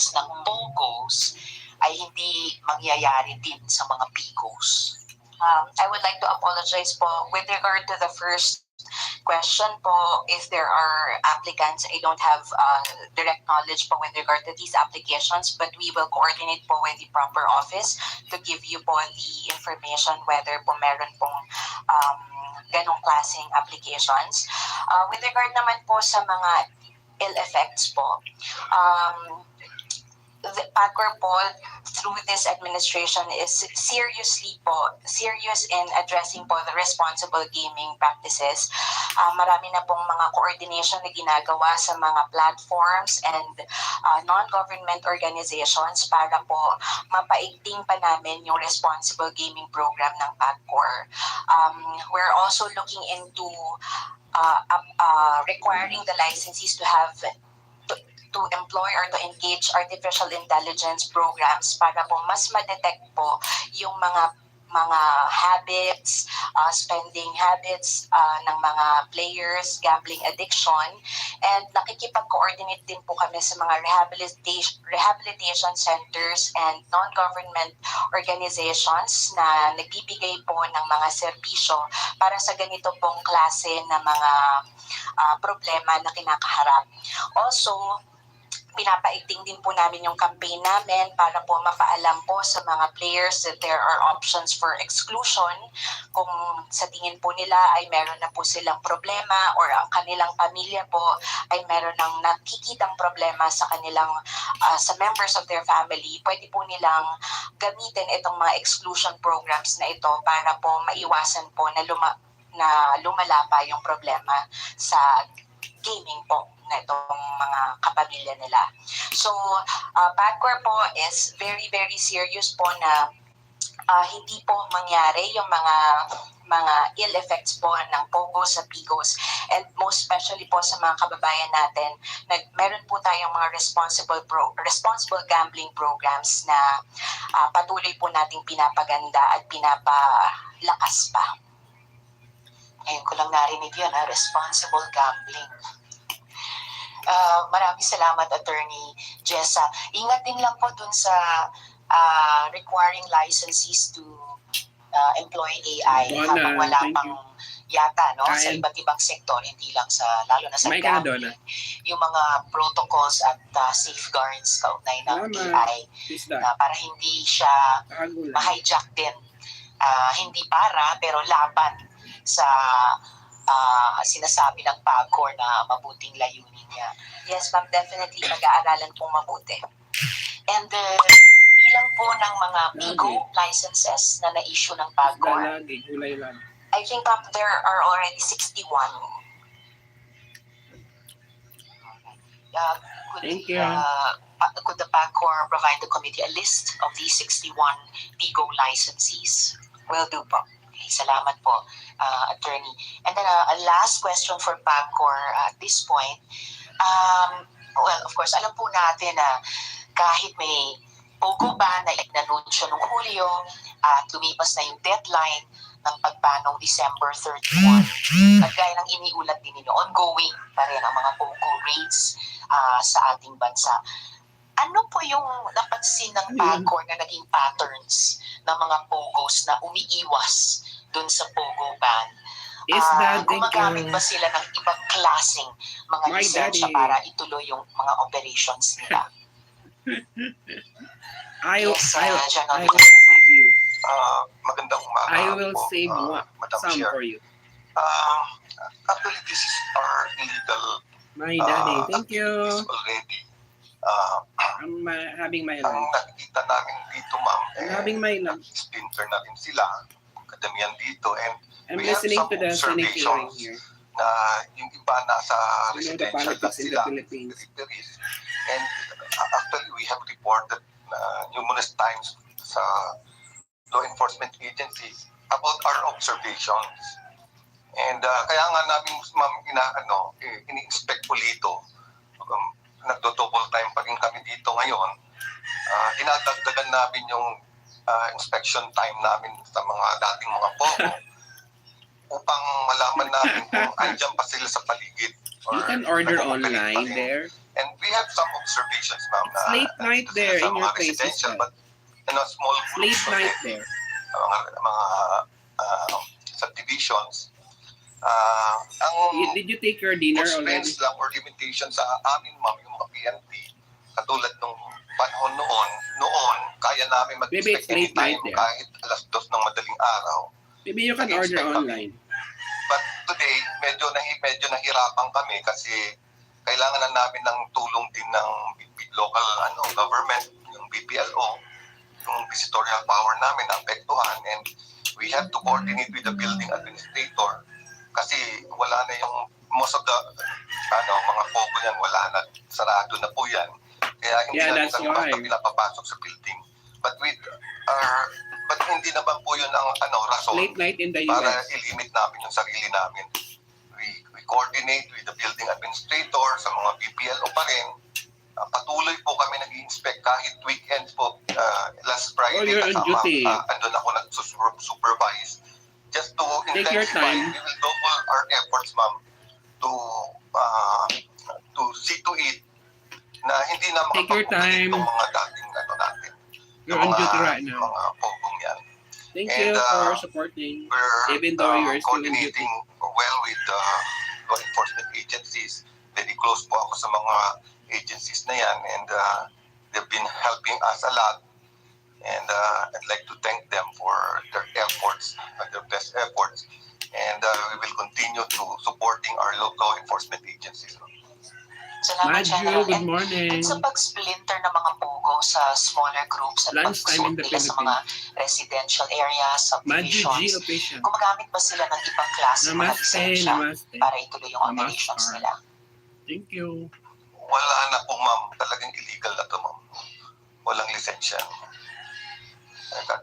effects ng POGOs ay hindi mangyayari din sa mga PIGOs. I would like to apologize po with regard to the first question po, if there are applicants, I don't have direct knowledge po with regard to these applications, but we will coordinate po with the proper office to give you po the information whether po meron pong ganong klaseng applications. With regard naman po sa mga ill effects po, the PAGCOR po through this administration is serious in addressing po the responsible gaming practices. Marami na pong mga coordination na ginagawa sa mga platforms and non-government organizations para po mapaigting pa namin yung responsible gaming program ng PAGCOR. We're also looking into requiring the licensees to have to employ or to engage artificial intelligence programs para po mas ma-detect po yung mga habits, spending habits ng mga players, gambling addiction, and nakikipag-coordinate din po kami sa mga rehabilitation centers and non-government organizations na nagbibigay po ng mga serbisyo para sa ganito pong klase na mga problema na kinakaharap. Also, pinapaigting din po namin yung campaign namin para po mapaalam po sa mga players that there are options for exclusion kung sa tingin po nila ay meron na po silang problema or ang kanilang pamilya po ay meron ng nakikitang problema sa kanilang sa members of their family, pwede po nilang gamitin itong mga exclusion programs na ito para po maiwasan po na lumala pa yung problema sa gaming po na itong mga kapamilya nila. So, PAGCOR po is very, very serious po na hindi po mangyari yung mga ill effects po ng POGOs sa PIGOs, and most especially po sa mga kababayan natin, meron po tayong mga responsible gambling programs na patuloy po nating pinapaganda at pinapalakas pa. Ngayon ko lang narinig yun, responsible gambling. Maraming salamat, Attorney Jessa. Ingat din lang po dun sa requiring licensees to employ AI habang wala pang yata sa iba't ibang sektor, hindi lang lalo na sa gambling. Yung mga protocols at safeguards kaugnay ng AI na para hindi siya ma-hijack din. Hindi pero laban sa sinasabi ng PAGCOR na mabuting layunin niya. Yes, ma'am, definitely mag-aaralan pong mabuti. And bilang po ng mga GOU licenses na na-issue ng PAGCOR, I think there are already 61. Could the PAGCOR provide the committee a list of these 61 GOU licensees? Will do po. Okay, salamat po, Attorney. And then a last question for PAGCOR at this point. Well, of course, alam po natin na kahit may POGO ban na inanunsyo noong Hulyo at lumipas na yung deadline ng pagban noong December 31, at gaya ng iniulat din ninyo, ongoing pa rin ang mga POGO raids sa ating bansa. Ano po yung napansin ng PAGCOR na naging patterns ng mga POGOs na umiiwas dun sa POGO ban? Gumagamit ba sila ng ibang klaseng mga lisensya para ituloy yung mga operations nila? I will save you. Magandang umaga. I will save some Chair. for you. Actually, this is our illegal. My daddy, thank you. Already. I'm having my Ang lunch. nakikita namin dito, ma'am, I'm having my lunch. splinter na rin sila, kadamihan dito, and I'm we have listening some to the Senate hearing observations here. na yung iba nasa You know the residential na politics in the sila, Philippines. territories, and actually we have reported numerous times sa law enforcement agencies about our observations. And kaya nga namin, ma'am, ini-inspect po dito. Nagdo-double time pa rin kami dito ngayon. Dinadagdagan namin yung inspection time namin sa mga dating mga POGO upang malaman namin kung andyan pa sila sa paligid. You can order online there. And we have some observations, ma'am, It's late night dito there sa in mga your place, residential, sister. but small It's groups, late night there. mga subdivisions. Ang Did you take your dinner already? constraints lang or limitation sa amin, ma'am, yung mga PNP, katulad nung panahon noon, kaya namin Maybe it's mag-expect late anytime night there. kahit alas 2 ng madaling araw. Maybe you can order Nag-expect kami. online. But today, medyo nahirapan kami kasi kailangan na namin ng tulong din ng local government, yung BPLO, yung visitorial power namin na apektuhan, and we have to coordinate with the building administrator kasi wala na yung most of the mga pogo yan, wala na, sarado na po yan. Kaya hindi namin that's kami why. basta pinapapasok sa building. But hindi naman po yun ang rason Late night in the para US. i-limit namin yung sarili namin. We coordinate with the building administrator sa mga BPLO pa rin. Patuloy po kami nag-inspect kahit weekends po. Last Friday you're on kasama, duty. andun ako nag-supervise. Just to Take your intensify, time. we will double our efforts, ma'am, to see to it na hindi na Take your time. itong mga dating natin. You're Yung on mga- duty right now. Mga pogong yan. Thank And, you for supporting. We're Even though you're still in duty. coordinating well with law enforcement agencies. Very close po ako sa mga agencies na yan, and they've been helping us a lot. And I'd like to thank them for their efforts, their best efforts. And we will continue to supporting our law enforcement agencies. Salamat, General. Maju, good morning. And sa pag-splinter ng mga pogo sa smaller groups at Lunchtime in pag-sort the nila sa mga residential areas, Maju G subdivisions, official. gumagamit ba sila ng ibang klase ng mga Namaste, lisensya namaste. para ituloy yung operations Namaskar. nila? Thank you. Wala na po, ma'am. Talagang illegal na to, ma'am. Walang lisensya.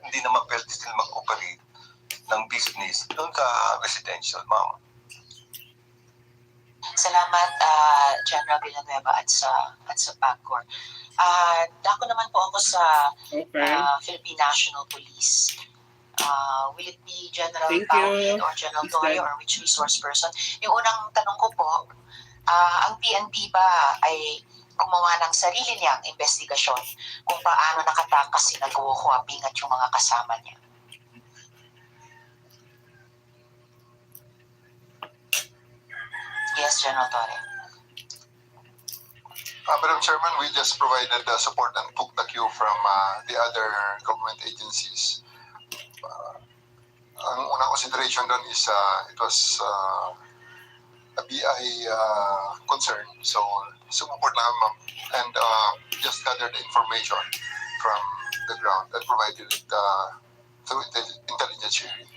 Hindi naman pwede sila mag-operate ng business doon sa residential, ma'am. Salamat, General Villanueva at sa PAGCOR. Dako naman po ako sa Okay. Philippine National Police. Will it be General Thank Paulin you. or General Is Toyo that- or which resource person? Yung unang tanong ko po, ang PNP ba ay gumawa ng sarili niyang investigasyon kung paano nakatakas si GOU Huaping at yung mga kasama niya? Yes, General Torre. Madam Chairman, we just provided the support and took the cue from the other government agencies. Ang unang consideration doon is it was a BI concern. So, support lang ma'am, and just gathered the information from the ground and provided it through intelligence sharing.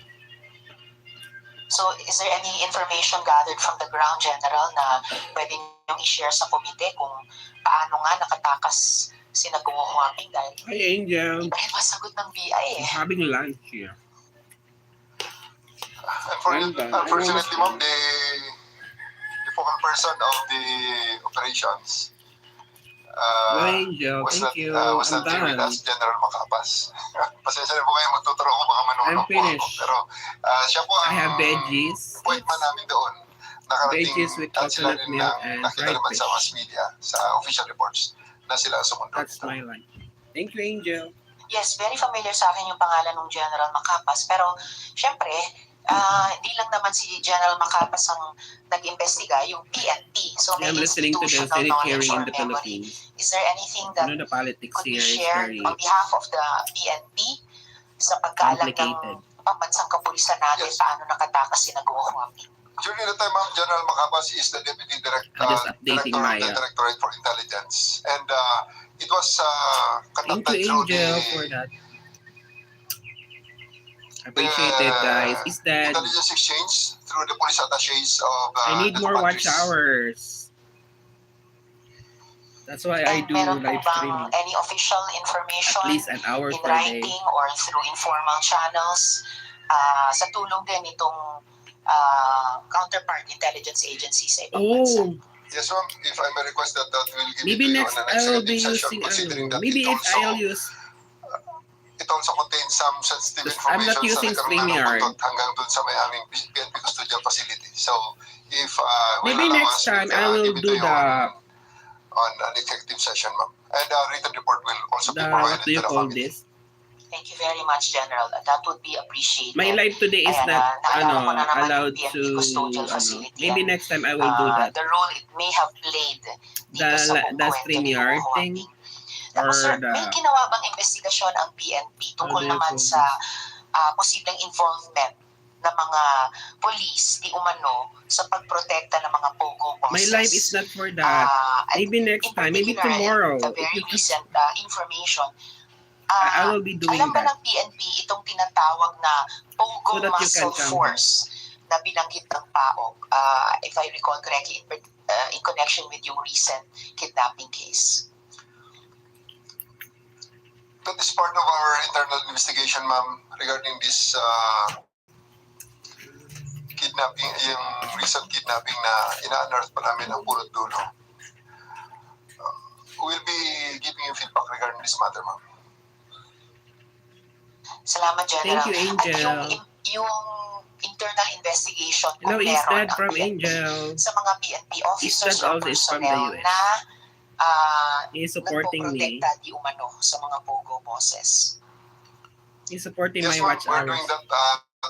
So, is there any information gathered from the ground, General, na pwede niyong i-share sa komite kung paano nga nakatakas si GOU Huaping dahil Hi, Angel. iba rin masagot ng BI eh. I'm having lunch here. Unfortunately, ma'am, the focal person of the operations Hello, Angel. was Thank you. was I'm not here with done. us, General Macapas. Pasensya na po kayo, magtuturo ko, baka manunok I'm po ako. finished. Pero siya po I ang have veggies. point man namin doon. Nakarating Veggies with at sila coconut rin milk ang and nakita fried naman sa fish. mass media, sa official reports, na sila sumunod That's dito. my lunch. Thank you, Angel. Yes, very familiar sa akin yung pangalan ng General Macapas. Pero, syempre, hindi lang naman si General Macapas ang nag-imbestiga, yung PNP. So, may I'm listening to the institutional Senate knowledge hearing or in the memory. Philippines. Is there anything that The politics could be here is shared very on behalf of the PNP sa pagkaalam ng complicated. pambansang kapulisan natin Yes. paano nakatakas si GOU Huaping? During the time, ma'am, General Macapas is the Deputy I'm just updating Director of my, the Directorate for Intelligence. And it was Thank conducted you, through Angel, the for that. Appreciate it, guys. Is that intelligence exchange through the police attaches of I need the more watch countries. hours. That's why I And do meron po live bang streaming. any official At information least an hour in per day. writing or through informal channels sa tulong din itong counterpart intelligence agency sa ibang bansa? Oh, Yes, ma'am. If I may request that will give maybe it to you next on the next I'll be executive session, using, considering that maybe it if I'll also, use, it also contains some sensitive Just- I'm not information using sa nagkaroon ng StreamYard. buntot hanggang dun sa may aming PNP custodial facility. So, if maybe will allow next us, time we'll, I will give it do to you the on on an executive session, ma'am. And written report will also be What provided do to you the call committee. this? Thank you very much, General. That would be appreciated. My live today is Ayan, not naalala ko na naman allowed yung to PNP custodial facility. maybe and, next time I will do that. The role it may have played dito sa buong The kwento ni StreamYard Kuko thing Huaping. Tapos sir, or the may ginawa bang investigasyon ang PNP how tungkol do you naman call sa this? posibleng involvement ng mga police di umano sa pagprotekta ng mga POGO bosses? My live is not for that. Maybe next time, maybe tomorrow. The If very you recent information, I will be doing alam ba that. ng PNP itong tinatawag na POGO So that you can Muscle come. Force na binanggit ng PAOK, if I recall correctly, in connection with yung recent kidnapping case? That is part of our internal investigation, ma'am, regarding this kidnapping, yung recent kidnapping na ina-unearth pa namin ang pulot dulo. We'll be giving you feedback regarding this matter, ma'am. Salamat, General. Thank you, At Angel. yung internal investigation Hello, kung is meron that ang from PNP Angel? sa mga PNP officers that or also is from the personnel US? na He is supporting me. nagpoprotekta di umano sa mga POGO bosses. He's supporting Yes, my ma'am, watch we're hours. doing that.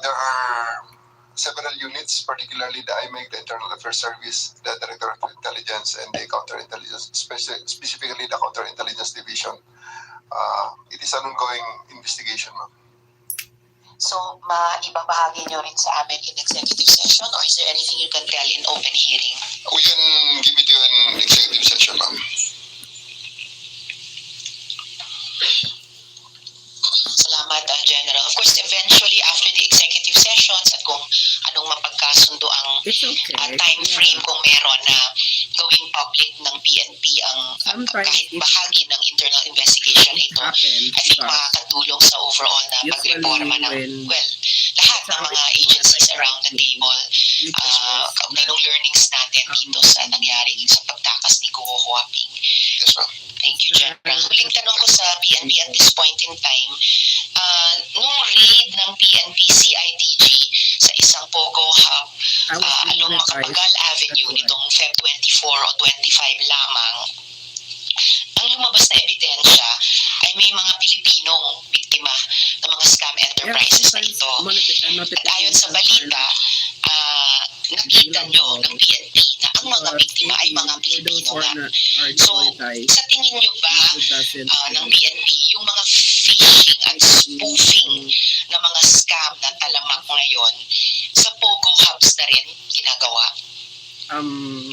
There are several units, particularly the IMEC, the Internal Affairs Service, the Director of Intelligence, and the Counterintelligence, specifically the Counterintelligence Division. It is an ongoing investigation, ma'am. So, maibabahagi nyo rin sa amin in executive session, or is there anything you can tell in open hearing? We can give it to you in executive session, ma'am. Salamat, General. Of course, eventually, after the executive sessions at kung anong mapagkasundo ang It's okay. time frame kung meron na gawing public ng PNP ang Sometimes kahit it bahagi ng internal investigation ito, happens I think because makakatulong sa overall na usually pagreforma ng, when well, lahat ng mga agencies around the table, which is kaugnay ng learnings natin dito sa nangyari sa pagtakas ni Kuko Huaping. Yes, ma'am. Thank you, General. Huling tanong ko sa PNP at this point in time, nung raid ng PNP CIDG sa isang POGO hub I was along Macapagal Avenue That's why. nitong Feb 24 o 25 lamang, ang lumabas na ebidensya ay may mga Pilipinong biktima ng mga scam enterprises na ito. At ayon sa balita, nakita nyo ng PNP na ang mga biktima ay mga Pilipino nga. So, sa tingin nyo ba ng PNP yung mga phishing at spoofing na mga scam na talamak ngayon sa POGO hubs na rin ginagawa?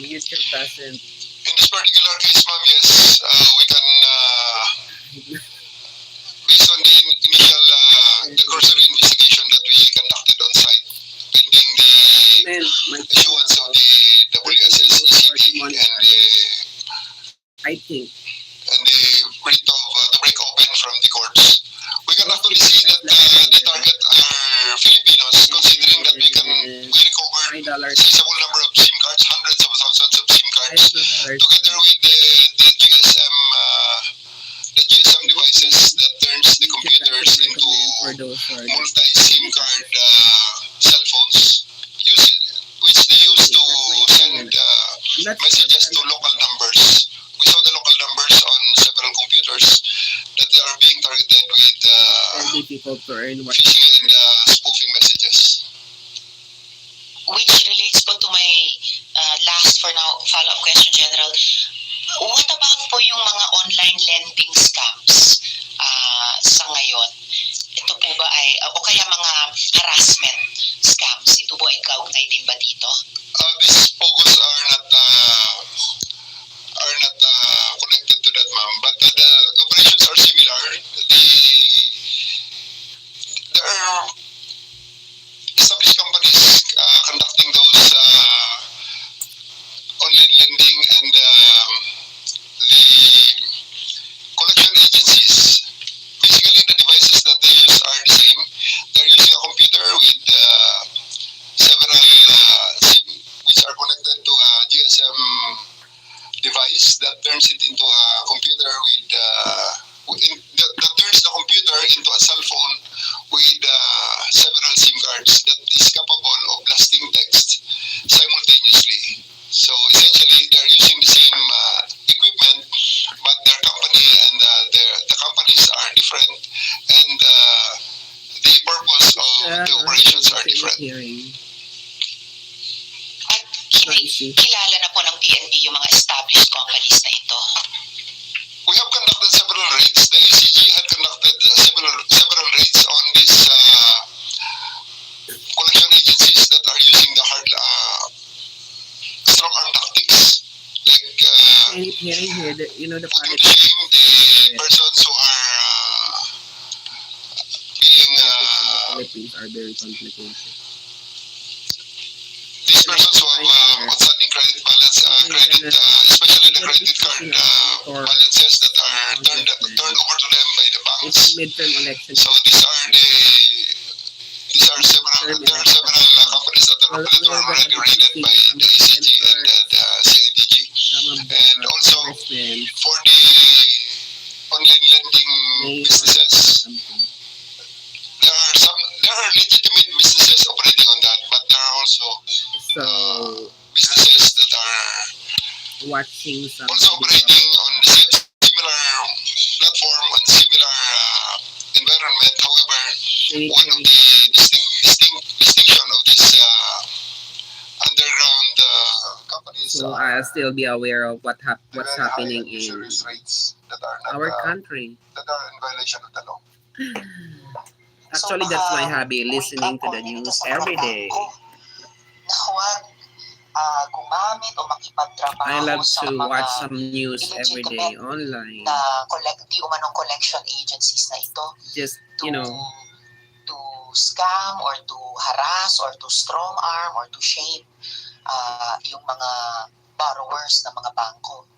YouTube doesn't. In this particular case, ma'am, yes, we can, based on the initial, the cursory investigation that we conducted on site, pending the Man, my issuance of the WSS ECD and I think the writ of the break open from the courts, we can actually see that the target are Filipinos, considering that we recovered $9 a sizable number of SIM cards, hundreds of thousands of SIM cards, together with the GSM devices that turns the computers into multi-SIM card cell phones, which they use to send messages to local numbers. We saw the local numbers on several computers that they are being targeted with difficult to earn what phishing and spoofing messages. Which relates po to my last for now follow-up question, General. What about po yung mga online lending scams sa ngayon? Ito po ba ay, o kaya mga harassment scams, ito po ay kaugnay din ba dito? These focus are not connected to that, ma'am. But the operations are similar. There are established companies conducting those online lending, and the collection agencies different, and the purpose of the operations are different. Hearing. At Noisy. kilala na po ng PNP yung mga established companies na ito. We have conducted several raids. The ACG had conducted several raids on these collection agencies that are using the hard strong arm tactics, like Hearing here, the putting to politics. shame the persons who are being Philippines are very complicated. these persons who have outstanding credit balance, especially the credit card balances that are turned over to them by the It's banks. midterm election. So there are several companies that are already raided by the ACG and the CIDG. And also for the online lending businesses, there are legitimate businesses operating on that, but there are also So businesses that are watching some also operating on the similar platform and similar environment. However, one of the distinction of this underground companies so I'll still be aware of what's happening in usurious rates that are not our country. that are in violation of the law. Actually, that's my hobby, listening to the news every day. Na huwag gumamit o makipagtrabaho I love sa to mga watch some news every day online. na di umanong collection agencies na ito Just, to to scam or to harass or to strong arm or to shame yung mga borrowers ng mga bangko.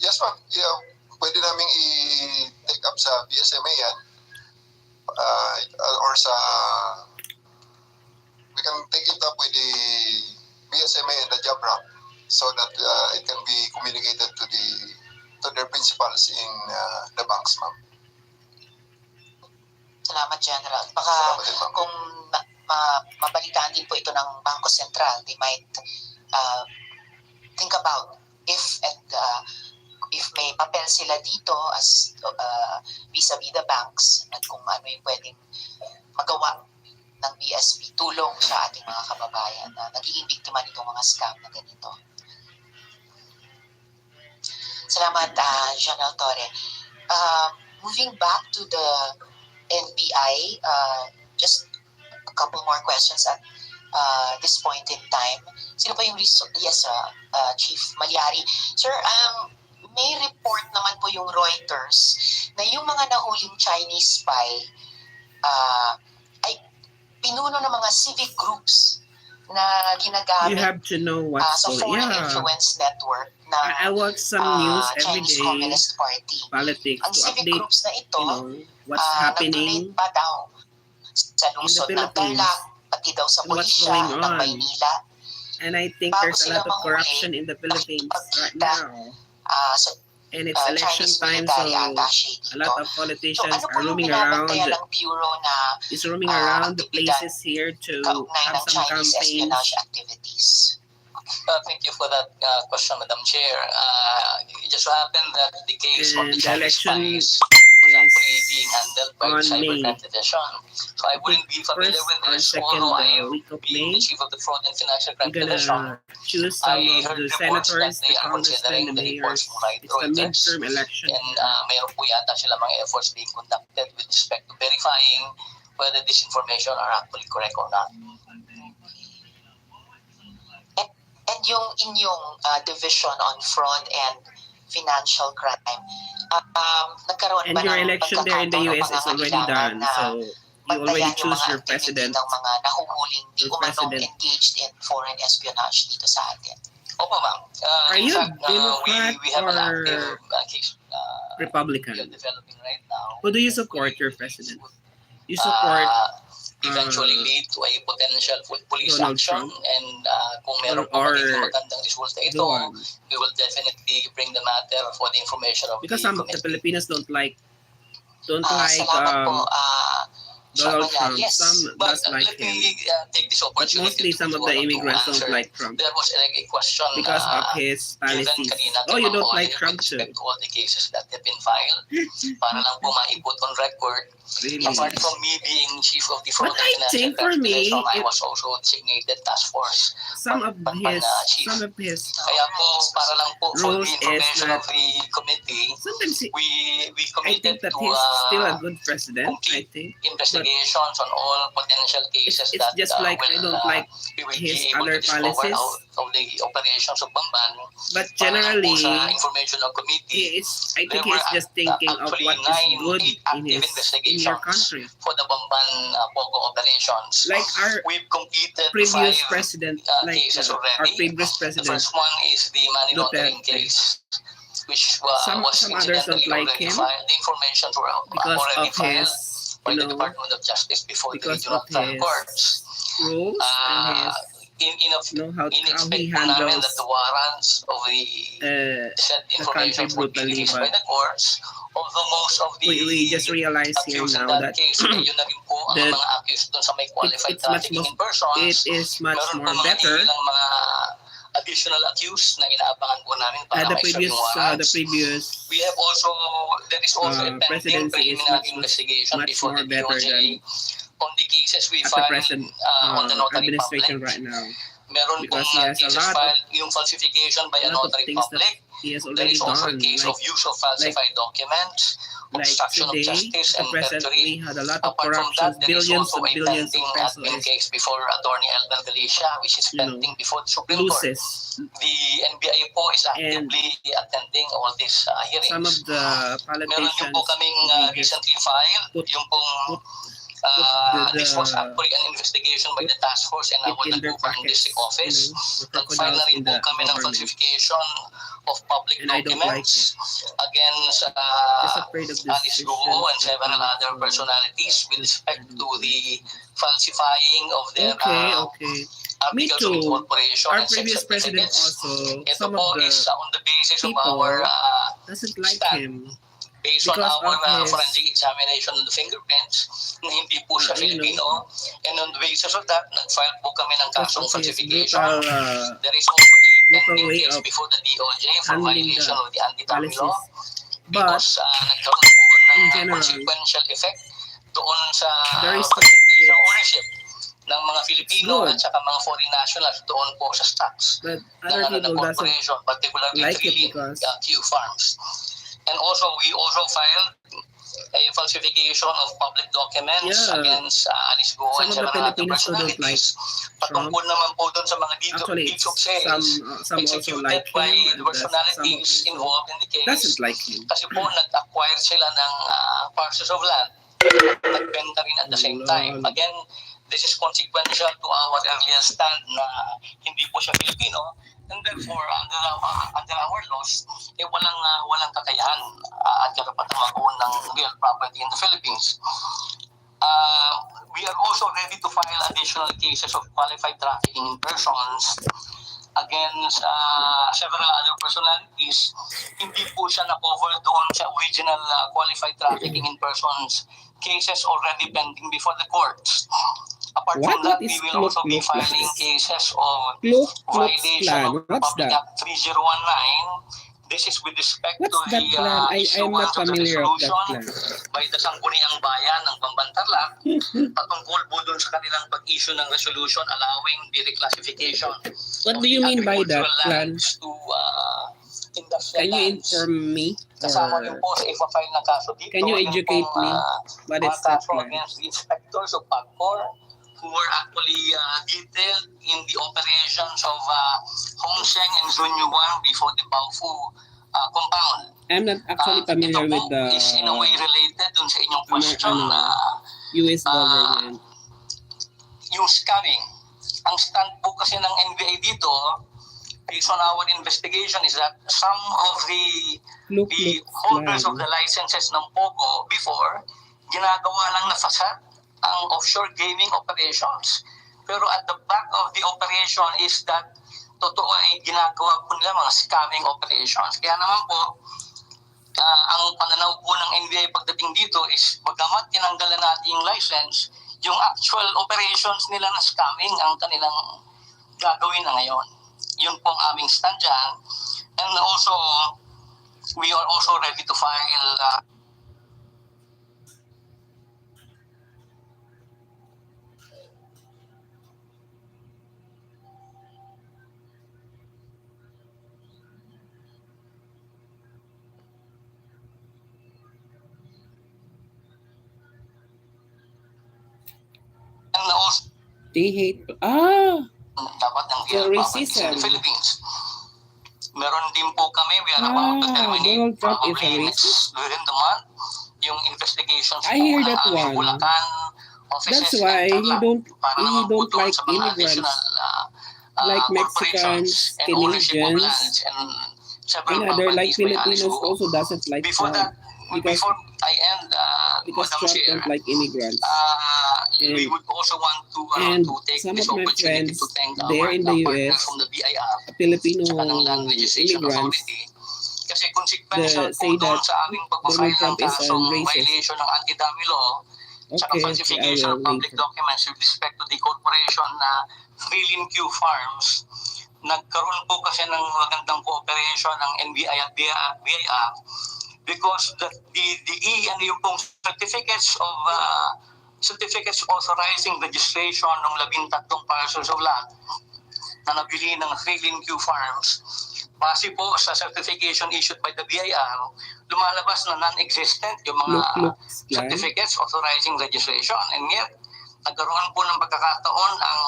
Yes, ma'am. Yeah, pwede naming i-take up sa BSMA yan. Or sa we can take it up with the BSMA and the JABRA so that it can be communicated to their principals in the banks, ma'am. Salamat, General. Baka Salamat din, ma'am. kung mabalitaan din po ito ng Bangko Sentral, they might think about if may papel sila dito as vis-a-vis the banks at kung ano yung pwedeng magawa ng BSP tulong sa ating mga kababayan na nagiging biktima nitong mga scam na ganito. Salamat, General Torre. Moving back to the NBI, just a couple more questions at this point in time. Sino pa yung yes, Chief Malyari. Sir, may report naman po yung Reuters na yung mga nahuling Chinese spy ay pinuno ng mga civic groups na You ginagamit have to know what's sa going foreign on. influence network na I watch some news every Chinese day, Communist Party. politics, Ang to civic update, groups na ito, what's happening nag-donate pa daw sa lungsod ng Philippines Tarlac, pati daw sa and what's pulisya going ng on. Maynila. And I think Bago there's a sila lot of manghuli, corruption in the Philippines right now. Sa And it's election Chinese time, so military attache a dito. lot of So politicians ano po are yung roaming around. binabantayan ng Bureau na Is roaming around the aktibidad places here to kaugnay have ng some Chinese campaigns. espionage activities? Thank you for that question, Madam Chair. It just happened that the case of And the the Chinese election spies was actually being handled by on the Cybercrime May. Division. So I wouldn't be familiar First with or this, second although I am week of being May, the chief of the Fraud and Financial we're Crime Division. gonna choose some I of heard the reports senators, that they the are congressmen, considering the the reports mayors. from It's the Reuters. midterm election. And mayroon po yata sila mga efforts being conducted with respect to verifying whether this information are actually correct or not. And yung inyong division on fraud and financial crime, nagkaroon And ba your ng election there in the pagkakataon o US is already pangangailangan done, na so you bantayan already yung choose mga your activity president. ng mga nahuhuling di Your umanong president. engaged in foreign espionage dito sa atin? Opo, ma'am. Are In you fact, Democrat we have an or active case we are Republican? developing right now. Who do you support, your president? You support Eventually lead to a potential police Donald action, Trump? and kung meron po Or magiging magandang resulta ito, Doon? we will definitely bring the matter for the information of Because the some the committee. Filipinos don't like Salamat po, Donald Trump. Yes. Some But does like let him. me take this But opportunity mostly some of to the immigrants answer. don't like Trump There was like a question because of his given policies. kanina Oh, kay you Ma'am don't like Olive Trump with too? respect to all the cases that have been filed. Para lang po maiput on record. Really? Apart from me being chief of the fraud But I and financial think for me, investigation, I it- was also designated task force. some of Chief. his Kaya po, para lang po for rules the is information not- of the committee, sometimes we I committed think that to he's still a good president. I complete think investigations on all potential cases it's that just like I don't like we will his be able other to discover policies. out of the operations of Bamban. But Para lang po generally, sa informational committee, I think there were he's just thinking of actually what is good eight in active your investigations country. for the Bamban Pogo operations. Like our We've completed previous 5 president, like cases our already. previous The president, first one is the money laundering Duterte. case, which Some was others don't incidentally like already him filed. The information were because already of filed his, by you the know, Department of Justice before the because regional of trial his courts. rules and his, you know, how In-expect he po namin handles that the warrants of the said the information country would be brutally. released by But the courts, although most of the we just realize here accused in now that that case, yun na rin po ang that mga accused dun sa may qualified it's much trafficking more- in persons. it is much Meron more po mga better. ilang mga additional accused na inaabangan po namin para The ma-serve previous, yung warrants. We have also, there is also a pending presidency is preliminary investigation much before more the better DOJ on the cases we at the filed present on the notary administration public. right now. Meron because pong he has a cases lot of- filed yung falsification by a a lot of notary things that public. He has There already is also a done. case of use of falsified documents, Like obstruction of today, justice, the and present, perjury. we had a lot of Apart from corruption, that, there is billions also and a billions pending of admin pesos case before Attorney Elmer Galicia, which is You know, pending before the Supreme Court. loses. The NBI po is actively attending all these hearings. Some of the Meron politicians din po kaming they just recently filed, put- yung pong the- this was actually an investigation by the task force and it our in their Laguna pockets, District Office. you know, the Nag-file na crocodiles rin in po the kami ng government. falsification of public And I don't like documents against Just afraid of this Alice GOU and several other personalities with respect to the falsifying of their Okay. Me articles of too. incorporation Our and sex previous president certificates. also, Ito some po of is the on the basis of people our doesn't like stand. him. based on Because our of his- forensic examination of the fingerprints na hindi po siya you know, Filipino, and on the basis of that, nag-file po kami ng kasong Because of his falsification. brutal, There is also a brutal pending way case of before the DOJ for handling violation the of the anti-dummy policies. law But because nagkaroon po in ng general, consequential effect doon sa there is percentage ng it's- ownership ng mga Filipino good. at saka mga foreign nationals doon po sa stocks but ng other people doesn't corporation, particularly like it drilling because Q farms. And also, we also filed a falsification of public documents Yeah. against Alice GOU Some and of the several other Filipinos who don't like personalities. Patungkol naman po doon sa mga actually deeds of some sales some also executed like by him the and personalities some involved in the case. doesn't like him. Kasi po, nag-acquire sila ng parcels of land. Nagbenta rin at the same time. Lol. Again, this is consequential to our earlier stand na hindi po siya Filipino. And therefore, under our laws, walang kakayahan at karapatan mag-own ng real property in the Philippines. We are also ready to file additional cases of qualified trafficking in persons against several other personalities. Hindi po siya na-cover doon sa original qualified trafficking in persons cases already pending before the courts. Apart from that, What we is will also be Klux filing Klux? cases of Klux violation Klan, of what's Public that? Act 3019. This is with respect What's to that the plan? I'm issuance not of the familiar with that resolution plan. by the Sangguniang Bayan ng Bambantarlac patungkol po dun sa kanilang pag-issue ng resolution allowing the reclassification What of do you the mean by that agricultural plan? lands to industrial Can you lands. inform me? Kasama rin Or po sa ipa-file na kaso dito. can you yung educate pong, me? What mga is that kaso plan? against the inspectors of PAGCOR who were actually detailed in the operations of Hong Sheng and Zunyuan before the Baofu compound. I'm not actually familiar Ito with po the is in a way related dun sa inyong question na US government. yung scamming. Ang stand po kasi ng NBI dito, based on our investigation, is that some of the Klux holders of Klan. the licenses ng POGO before, ginagawa lang na facade ang offshore gaming operations. Pero at the back of the operation is that totoo ay ginagawa po nila mga scamming operations. Kaya naman po, ang pananaw po ng NBI pagdating dito is bagamat tinanggalan natin yung license, yung actual operations nila na scamming ang kanilang gagawin na ngayon. Yun po ang aming stand dyan. And also, we are also ready to file and also They hate... dapat ng For real poverty in racism. the Philippines. Meron din po kami, we are about to terminate Donald Trump is a probably racist? within the month yung investigations I po hear ng that aming one. Bulacan offices. That's why and he don't para he naman po don't doon like sa mga immigrants. additional Like corporations Mexicans, and ownership of Canadians, lands and several and other like properties by Alice Filipinos GOU. also doesn't like Before Trump that, because before I end, Trump Madam Chair, don't like immigrants. we And- would also want and to take some this of my opportunity friends to thank there our in the partners US, from the BIR Filipino tsaka ng Land Registration immigrants, Authority. Kasi consequential po say doon that sa aming Donald pag-file ng Trump is a kasong racist. violation ng anti-dummy law tsaka Okay, I falsification will of public later. documents with respect to the corporation na Freelin Q Farms. Nagkaroon po kasi ng magandang cooperation ng NBI at BIR because the E and yung pong certificates authorizing registration ng 13 parcels of land na nabili ng Freelin Q Farms. Base po sa certification issued by the BIR, lumalabas na non-existent yung mga Look, certificates authorizing registration, and yet nagkaroon po ng pagkakataon ang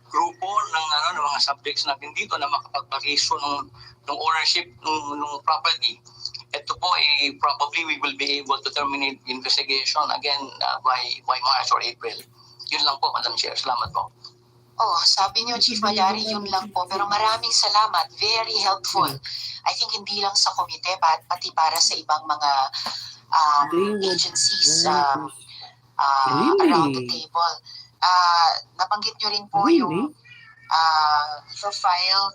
grupo ng mga subjects natin dito na makapagpariso ng ownership ng property. Ito po probably we will be able to terminate the investigation again by March or April. Yun lang po, Madam Chair. Salamat po. Oh, sabi niyo, Chief Malyari, yun lang po. Pero maraming salamat. Very helpful. I think hindi lang sa komite, pati para sa ibang mga agencies around the table. Nabanggit niyo rin po yung file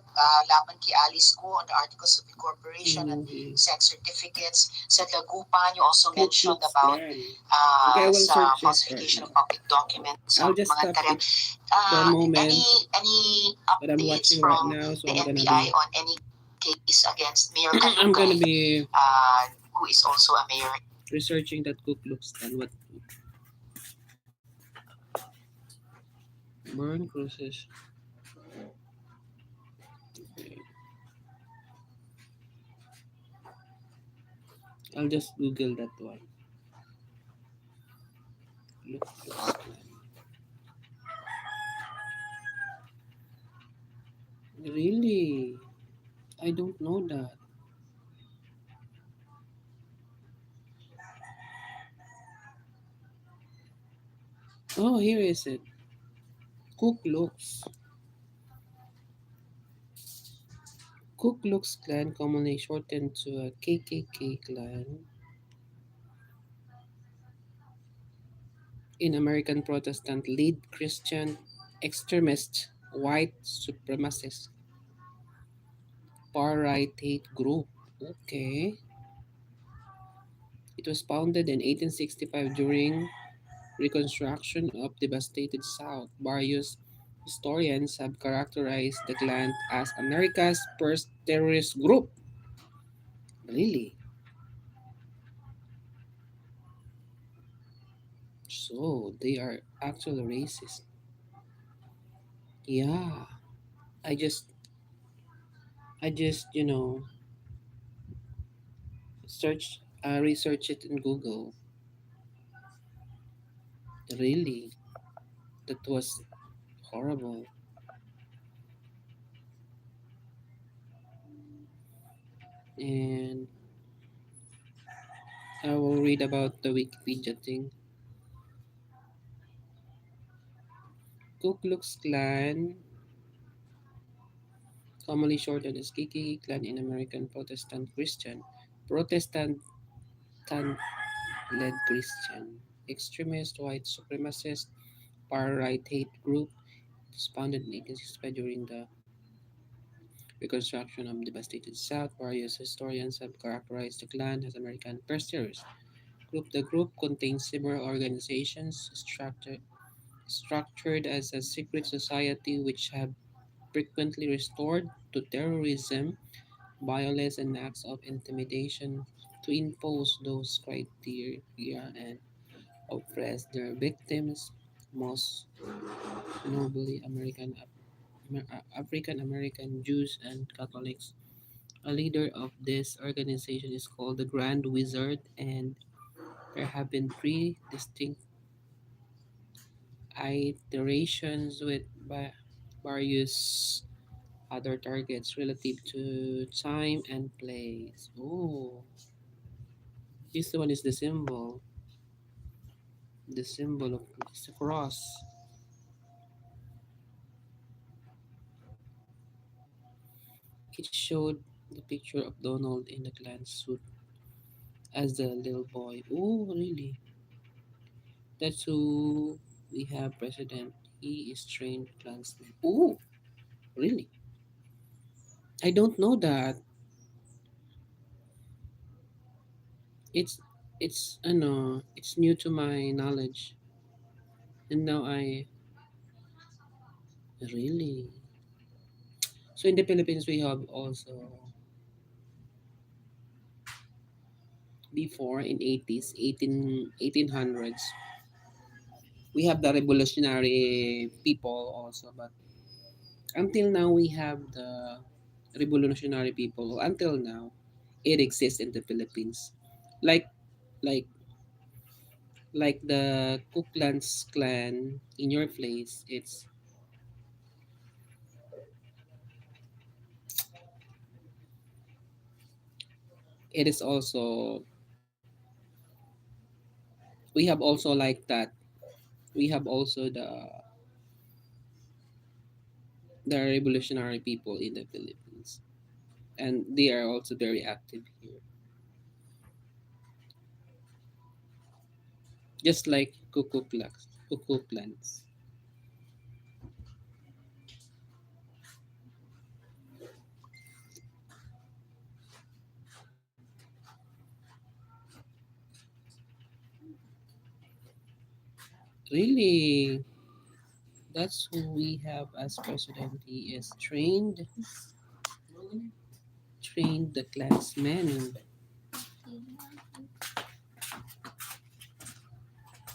laban kay Alice GOU on the Articles of Incorporation and sex certificates. Sa Dagupan, you also mentioned about sa falsification of public documents. I'll just mga stop it for a moment. Any But I'm updates watching from right now, so the I'm gonna NBI be on any case against Mayor I'm gonna Kalugay, be who is also a mayor? researching that Ku Klux Klan. What burn cruises? I'll just Google that one. Ku Klux Klan. Really? I don't know that. Oh, here is it. Ku Klux. Ku Klux Klan, commonly shortened to a KKK clan, in American Protestant lead Christian extremist white supremacist far-right hate group. Okay. It was founded in 1865 during Reconstruction of devastated South. Various historians have characterized the Klan as America's first terrorist group. Really? So they are actually racist. Yeah. I just research it in Google. Really? That was horrible. And I will read about the Wikipedia thing. Ku Klux Klan, commonly shortened as KKK Klan in American Protestant-led Christian, extremist white supremacist far-right hate group. It was founded in 1865 during the reconstruction of devastated South. Various historians have characterized the clan as American pursuers. The group contains several organizations structured as a secret society which have frequently resorted to terrorism, violence, and acts of intimidation to impose those criteria and oppress their victims, most notably African American Jews and Catholics. A leader of this organization is called the Grand Wizard, and there have been three distinct iterations with various other targets relative to time and place. Oh, this one is the symbol of the cross. It showed the picture of Donald in the clan suit as the little boy. Oh, really? That's who we have president. He is trained clansman. Oh, really? I don't know that. It's it's new to my knowledge. And now I really. So in the Philippines we have also before in 80s, 1800s, we have the revolutionary people also, but until now we have the revolutionary people. Until now it exists in the Philippines. Like like like the Ku Klux Klan in your place, it is also we have also like that. We have also the revolutionary people in the Philippines, and they are also very active here, just like Ku Klans. Really, that's who we have as president. He is trained the clansmen.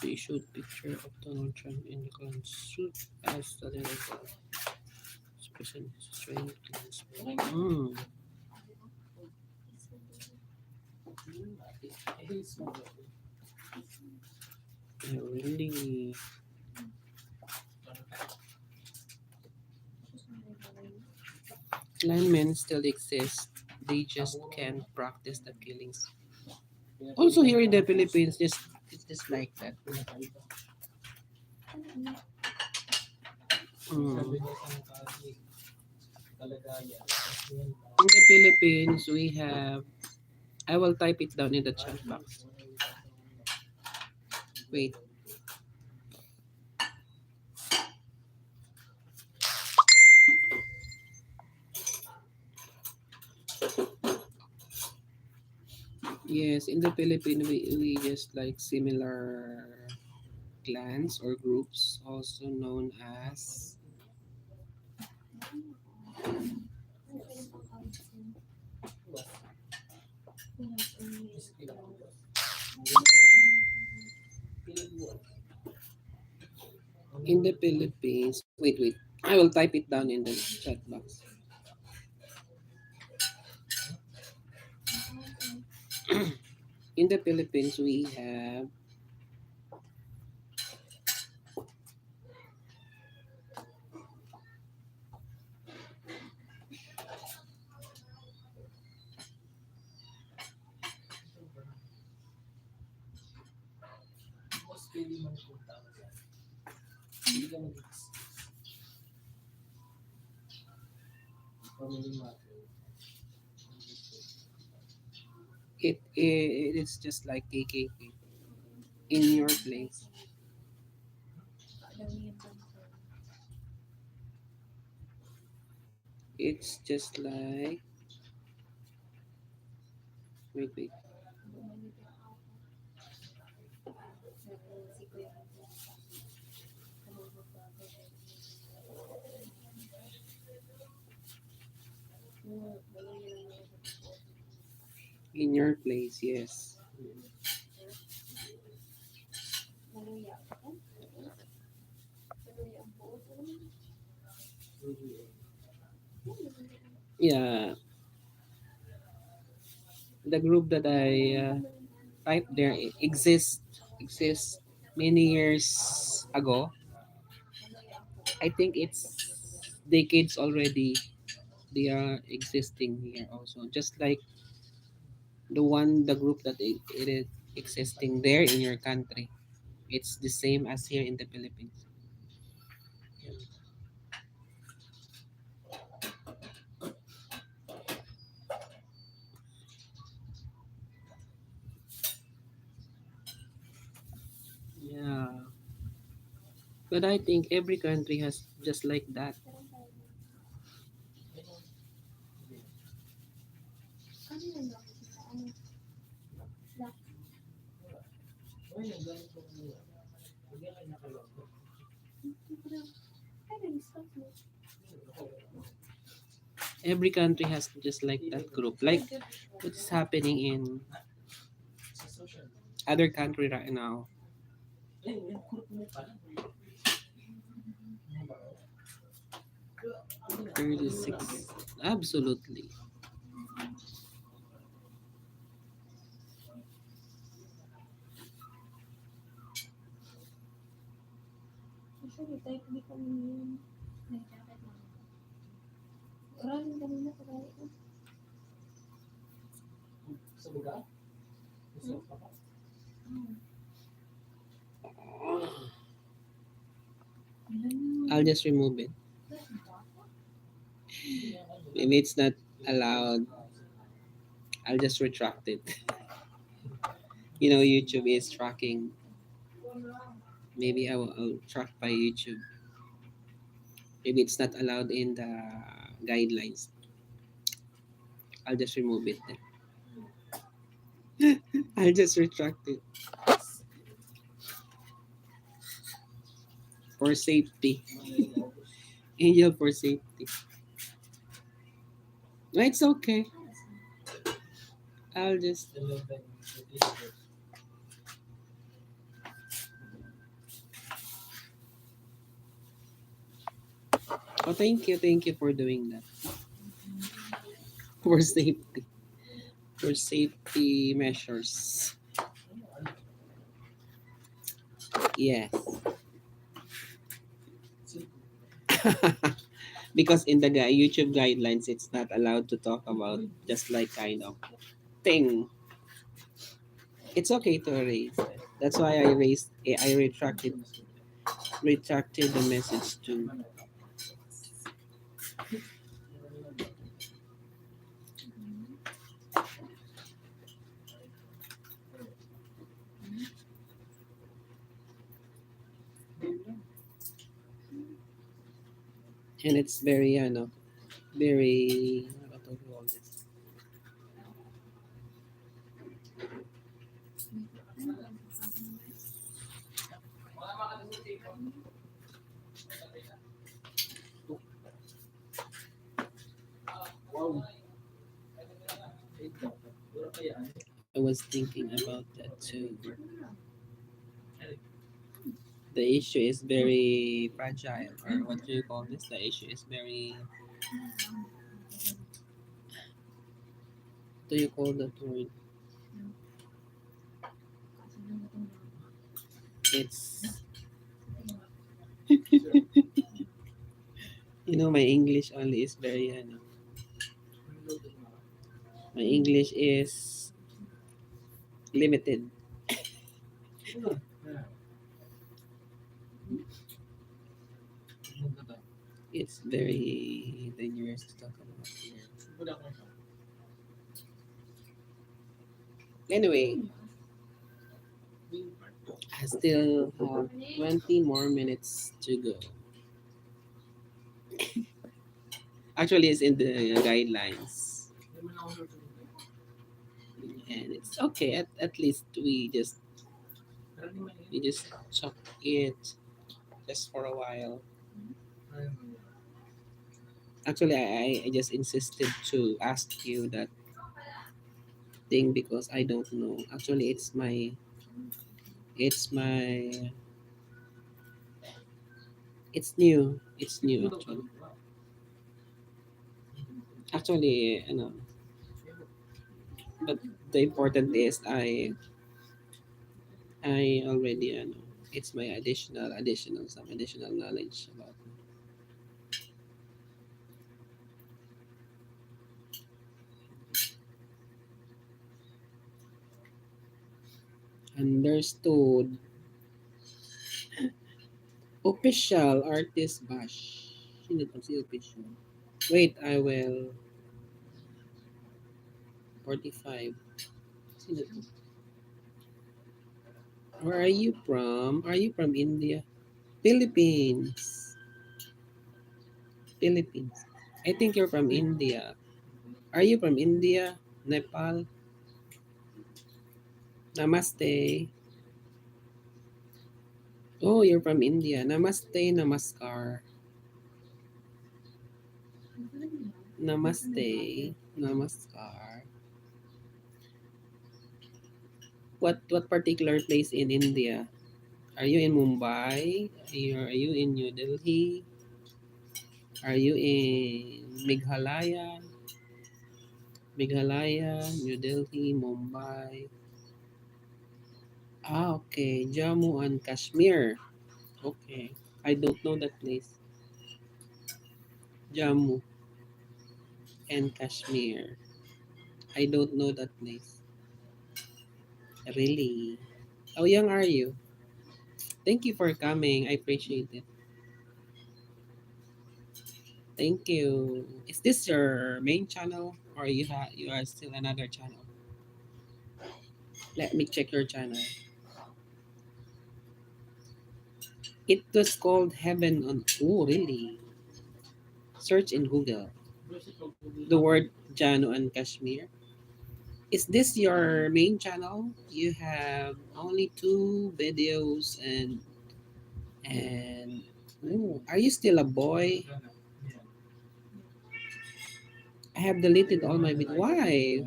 They showed picture of Donald Trump in the clan suit as the little boy. This person is trained clansman. Really, clanmen still exist. They just can't practice the killings. Also here in the Philippines, it's just like that. Mm. In the Philippines, we have. I will type it down in the chat box. Wait. Yes, in the Philippines, we just like similar clans or groups, also known as. In the Philippines, wait. I will type it down in the chat box. In the Philippines, we have. It is just like KKK in your place. It's just like wait. In your place, yes. Yeah, the group that I typed there exists many years ago. I think it's decades already. They are existing here also, just like the group that it is existing there in your country. It's the same as here in the Philippines. Yeah, but I think every country has just like that. Every country has just like that group, like what's happening in other country right now. 36, absolutely. I'll just remove it. Maybe it's not allowed. I'll just retract it. YouTube is tracking. Maybe I'll track by YouTube. Maybe it's not allowed in the guidelines. I'll just remove it then. I'll just retract it for safety. Angel for safety. No, it's okay. I'll just. Oh, thank you for doing that. For safety. For safety measures. Yes. Because in the YouTube guidelines, it's not allowed to talk about just like kind of thing. It's okay to erase it. That's why I retracted the message too. And it's very very what do you call this? I was thinking about that too. The issue is very fragile, or what do you call this? The issue is very. Do you call that word? It's my English only is very my English is limited. It's very dangerous to talk about here. Anyway, I still have 20 more minutes to go. Actually, it's in the guidelines, and it's okay. At least we just took it just for a while. Actually, I just insisted to ask you that thing because I don't know. Actually, it's my it's new. It's new actually. Actually, but the important is I already it's my additional some additional knowledge about it. Understood. Official artist bash. Sino to si official? Wait, I will 45. Sino to? Where are you from? Are you from India? Philippines. Philippines. I think you're from India. Are you from India? Nepal? Namaste. Oh, you're from India. Namaste, namaskar. Namaste, namaskar. What particular place in India? Are you in Mumbai? Are you in New Delhi? Are you in Meghalaya? Meghalaya, New Delhi, Mumbai. Ah, okay. Jammu and Kashmir. Okay. I don't know that place. Jammu and Kashmir. I don't know that place. Really? How young are you? Thank you for coming. I appreciate it. Thank you. Is this your main channel or you are still another channel? Let me check your channel. It was called Heaven on. Oh, really? Search in Google the word Jano and Kashmir. Is this your main channel? You have only two videos and oh, are you still a boy? I have deleted all my videos. Why?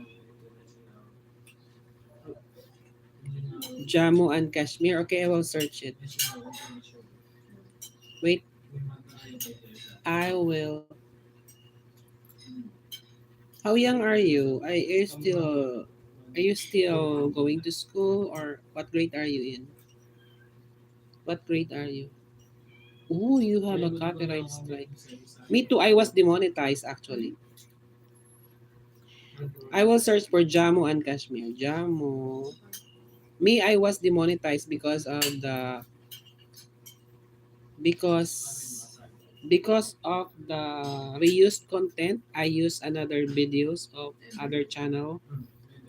Jammu and Kashmir. Okay, I will search it. Wait, I will. How young are you? Are you still going to school or what grade are you in? What grade are you? Oh, you have a copyright strike. Me too. I was demonetized actually. I will search for Jammu and Kashmir. Jammu. Me, I was demonetized because because of the reused content. I use another videos of other channel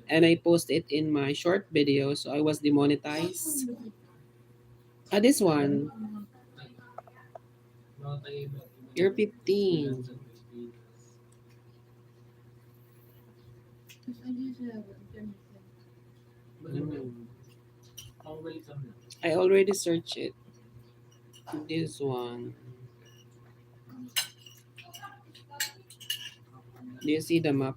and I post it in my short video, so I was demonetized. Ah, this one. You're 15. Mm. I already searched it. This one. Do you see the map?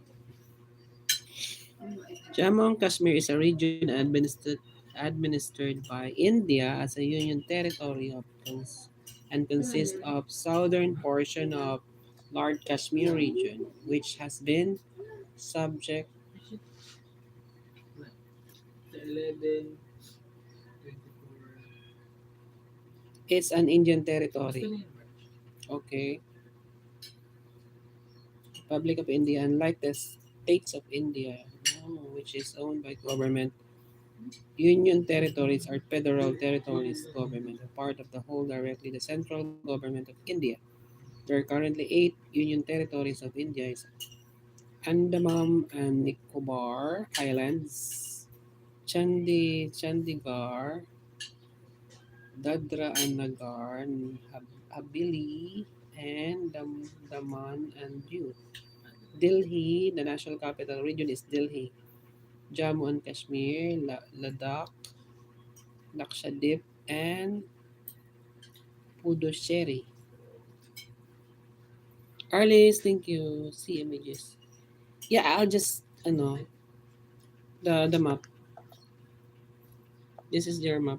Jammu and Kashmir is a region administered by India as a union territory and consists of southern portion of Lord Kashmir region, which has been subject. It's an Indian territory. Okay. Republic of India, unlike the states of India, which is owned by government. Union territories are federal territories government, a part of the whole directly the central government of India. There are currently 8 union territories of India is Andaman and Nicobar Islands, Chandigarh, Dadra and Nagar Haveli, and Daman and Diu. Delhi, the national capital region is Delhi. Jammu and Kashmir, Ladakh, Lakshadweep, and Puducherry. Arliss, thank you. See images. Yeah, I'll just, the map. This is their map.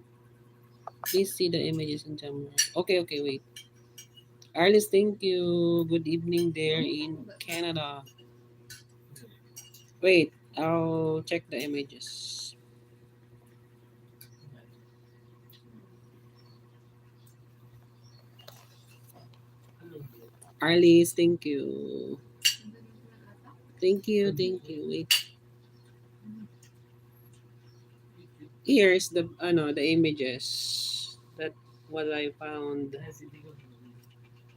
Please see the images in Jammu. Okay, okay, wait. Arliss, thank you. Good evening there in Canada. Wait, I'll check the images. Arliss, thank you. Thank you, thank you. Wait. Here's the images. That what I found.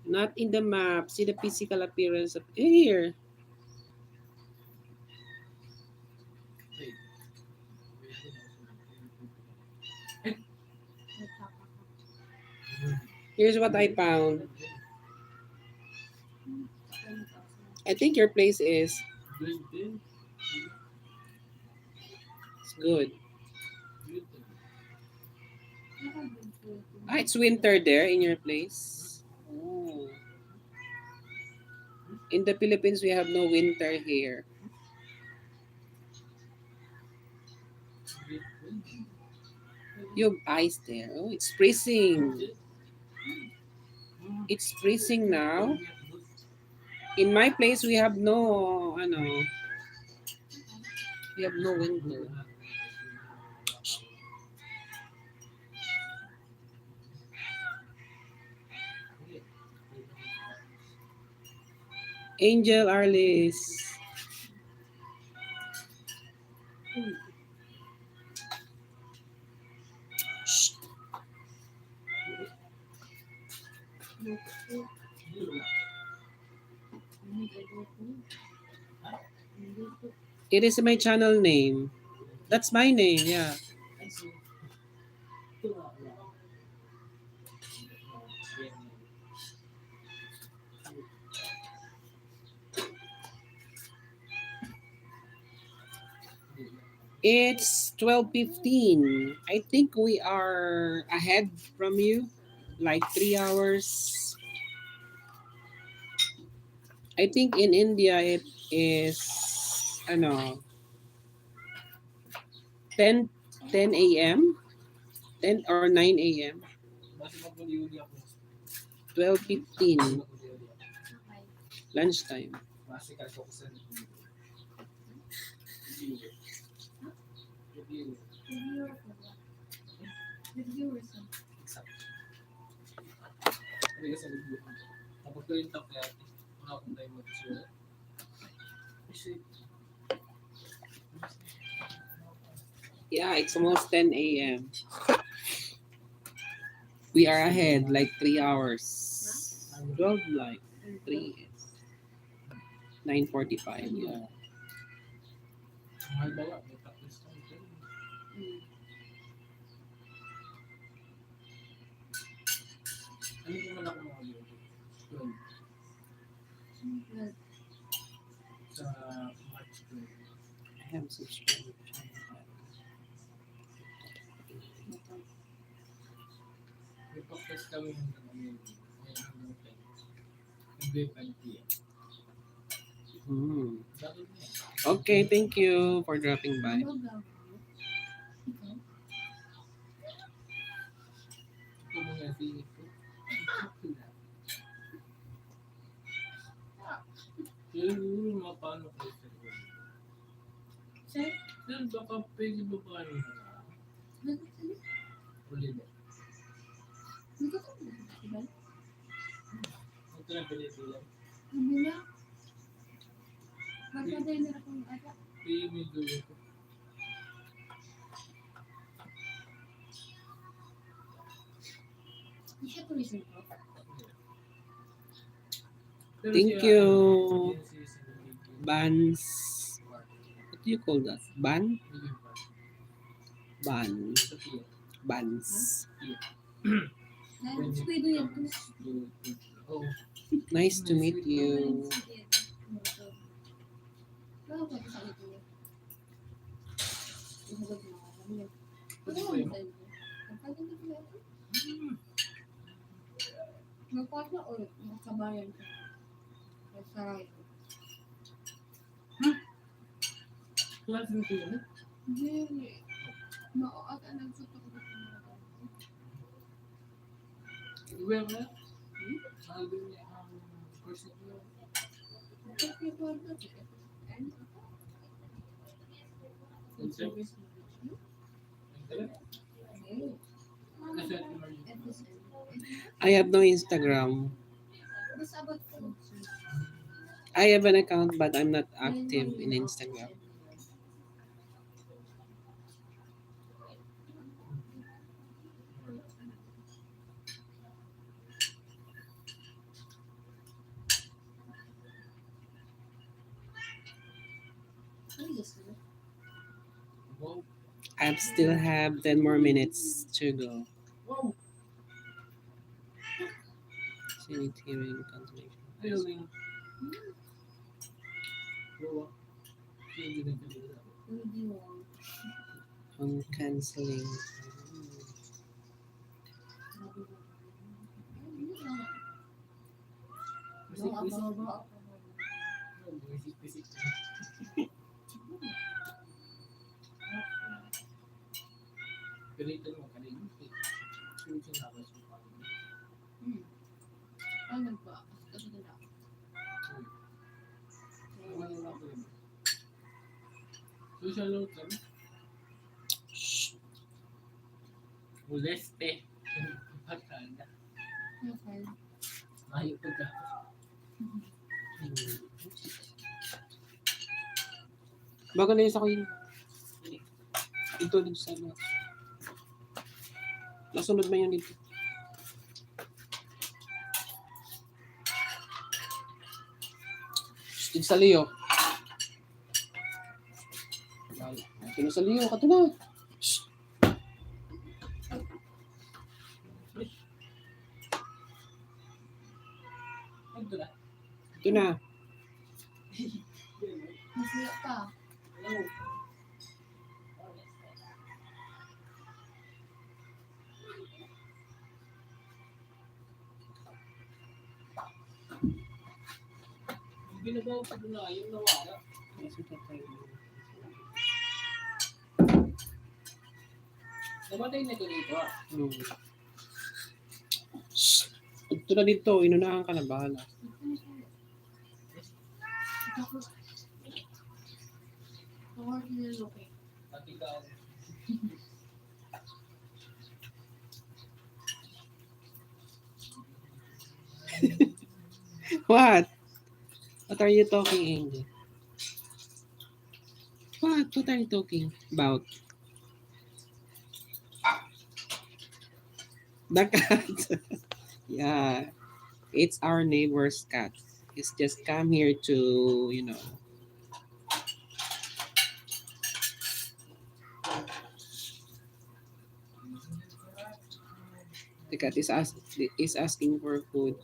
Not in the map. See the physical appearance of here. Here's what I found. I think your place is it's good. Ah, it's winter there in your place. Oh. In the Philippines, we have no winter here. You have ice there. Oh, it's freezing. It's freezing now. In my place, we have no winter. Angel Arliss. Shh. It is my channel name. That's my name, yeah. It's 12:15. I think we are ahead from you, like 3 hours. I think in India it is, ano, 10, 10 a.m., 10 or 9 a.m., 12:15, lunchtime. Yeah, it's almost 10 a.m. We are ahead like 3 hours. 12 like 3, 9:45. Yeah. I have some strength. Hmm. Okay, thank you for dropping by. Thank you. Buns. What do you call that? Bun? Bun. Buns. Nice to meet you. I have no Instagram. I have an account, but I'm not active in Instagram. I still have 10 more minutes to go. Senate hearing cancellation. On canceling. Shh. Bago na isa ko yun. Ito dito sa ano. Nasunod man yun dito. Dito sa Leo. Ito sa Leo. Kato na. Shh. Ito na. Hmm. Shh. Ito na dito. Inunahan ka na. Bahala. What? What are you talking, Angel? What? What are you talking about? The cat. Yeah. It's our neighbor's cat. It's just come here to, the cat is asking for food.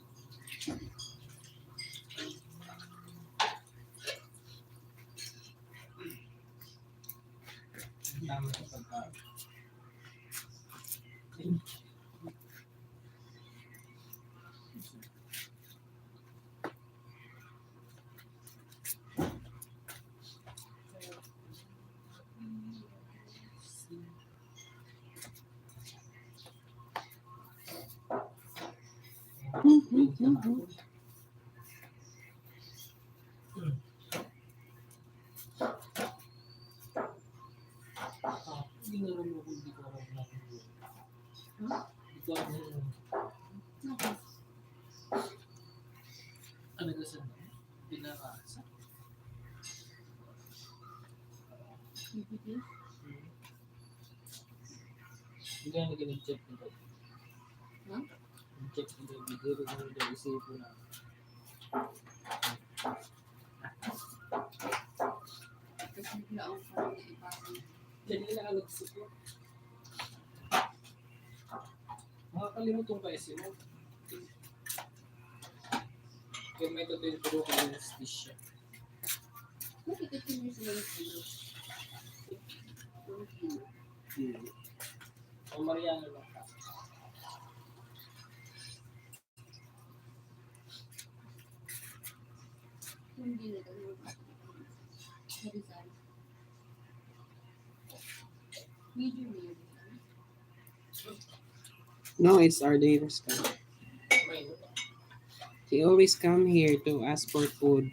Yung may totoo yung puro ko yung stisya. Bakit ito yung sila Ang Mariano lang ka. hindi na gano'n. Rizal. Medium na yun. No, it's our neighbor's come. He always come here to ask for food.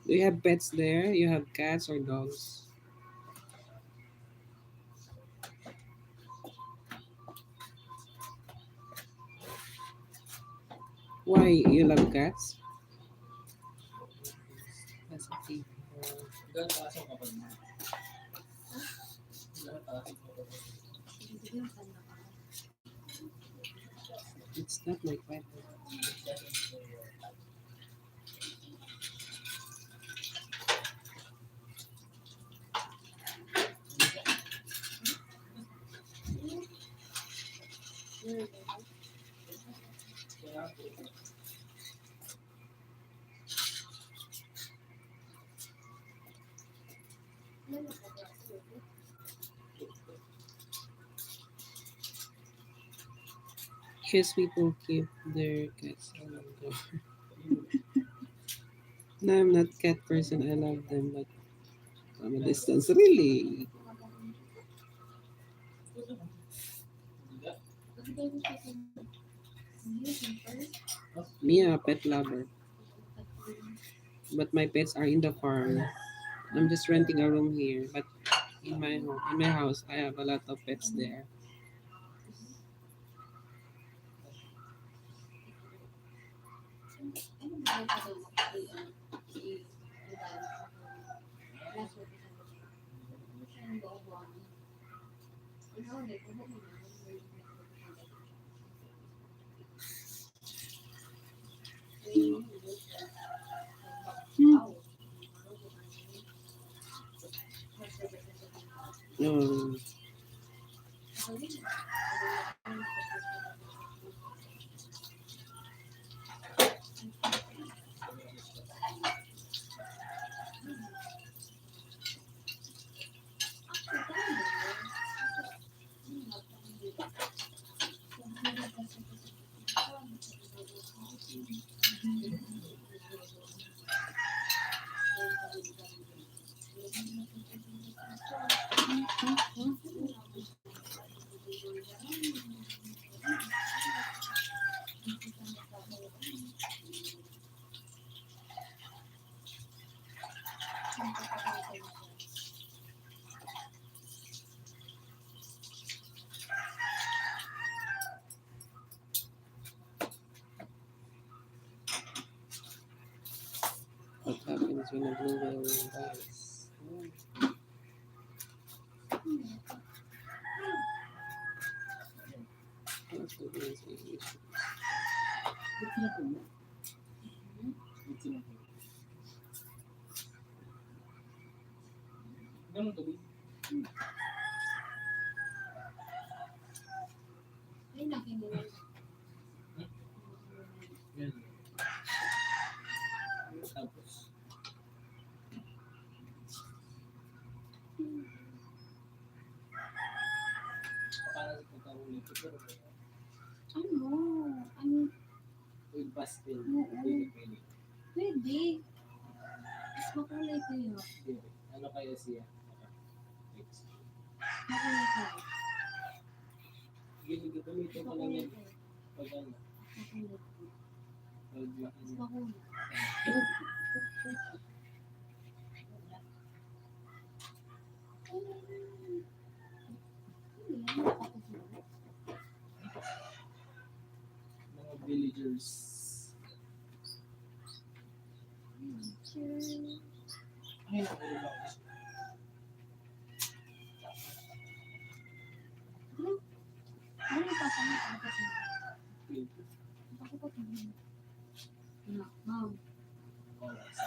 Do you have pets there? You have cats or dogs? Why you love cats? That's okay. It's not my pet. Because people keep their cats around them. No, I'm not cat person. I love them, but from a distance. Really? Me, a pet lover. But my pets are in the farm. I'm just renting a room here. But in my home, in my house, I have a lot of pets there. Ano ba ito daw makikita? Si Rizal. Last week. Ano ba ako ano? Ano ulit? Ano ba Um, what happens when a blue whale dies? What's the worst English? Ganun to, Ay, nakinig. Yan. Tapos, paano sa pagkahuli ko? Pero, Ano? Ano? with pastel, Oo. pwede. Pwede. Mas makulay ko yun. Pwede. Ano kaya siya? Makulay ko. Gamitin ko lang yan. Pag ano, Makulay ko. pag Mas makulay. mga villagers. Ay, nakulong ako. Ano pa sa mga kasi? Pwede. Bakit pa ito? Ma'am. Oh, sa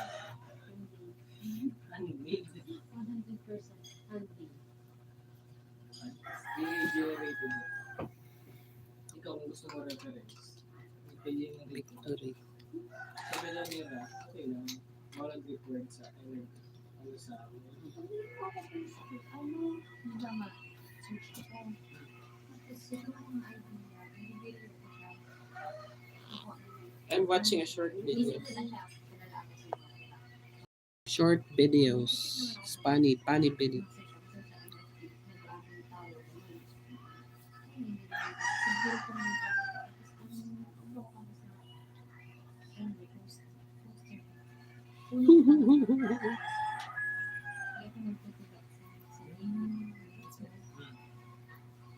Handmade. 100% handmade. I-generated. Ikaw kung gusto mo reference. I-generate. Victory. Sabi lang nila, okay lang. Walang record sa ano sa amin. Hindi ko ako ano, diba ma, search ko. Tapos siguro mga idea, bibili ko siya. I'm watching a short video. Isip ko lang siya, kilala ako sa iba. Short videos. Funny video.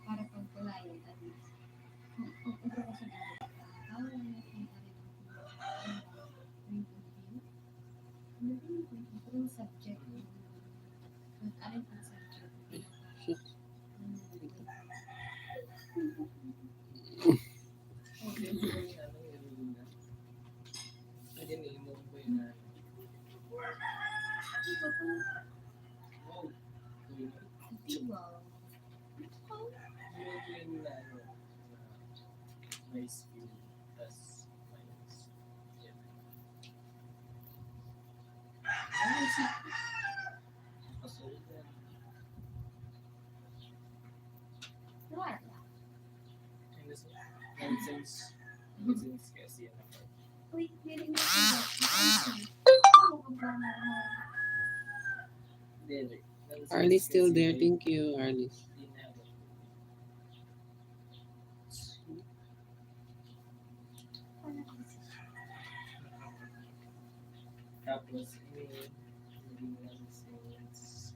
Para pagkulayan at least. Kung ito ko sa yung subject. Nag-aral ang subject. Wow. Nice view. That's nice. Wala. Nonsense kasi yan ako. Uy, meron na ako. Arlie still there. Thank you, Arlie. Tapos, naging nonsense.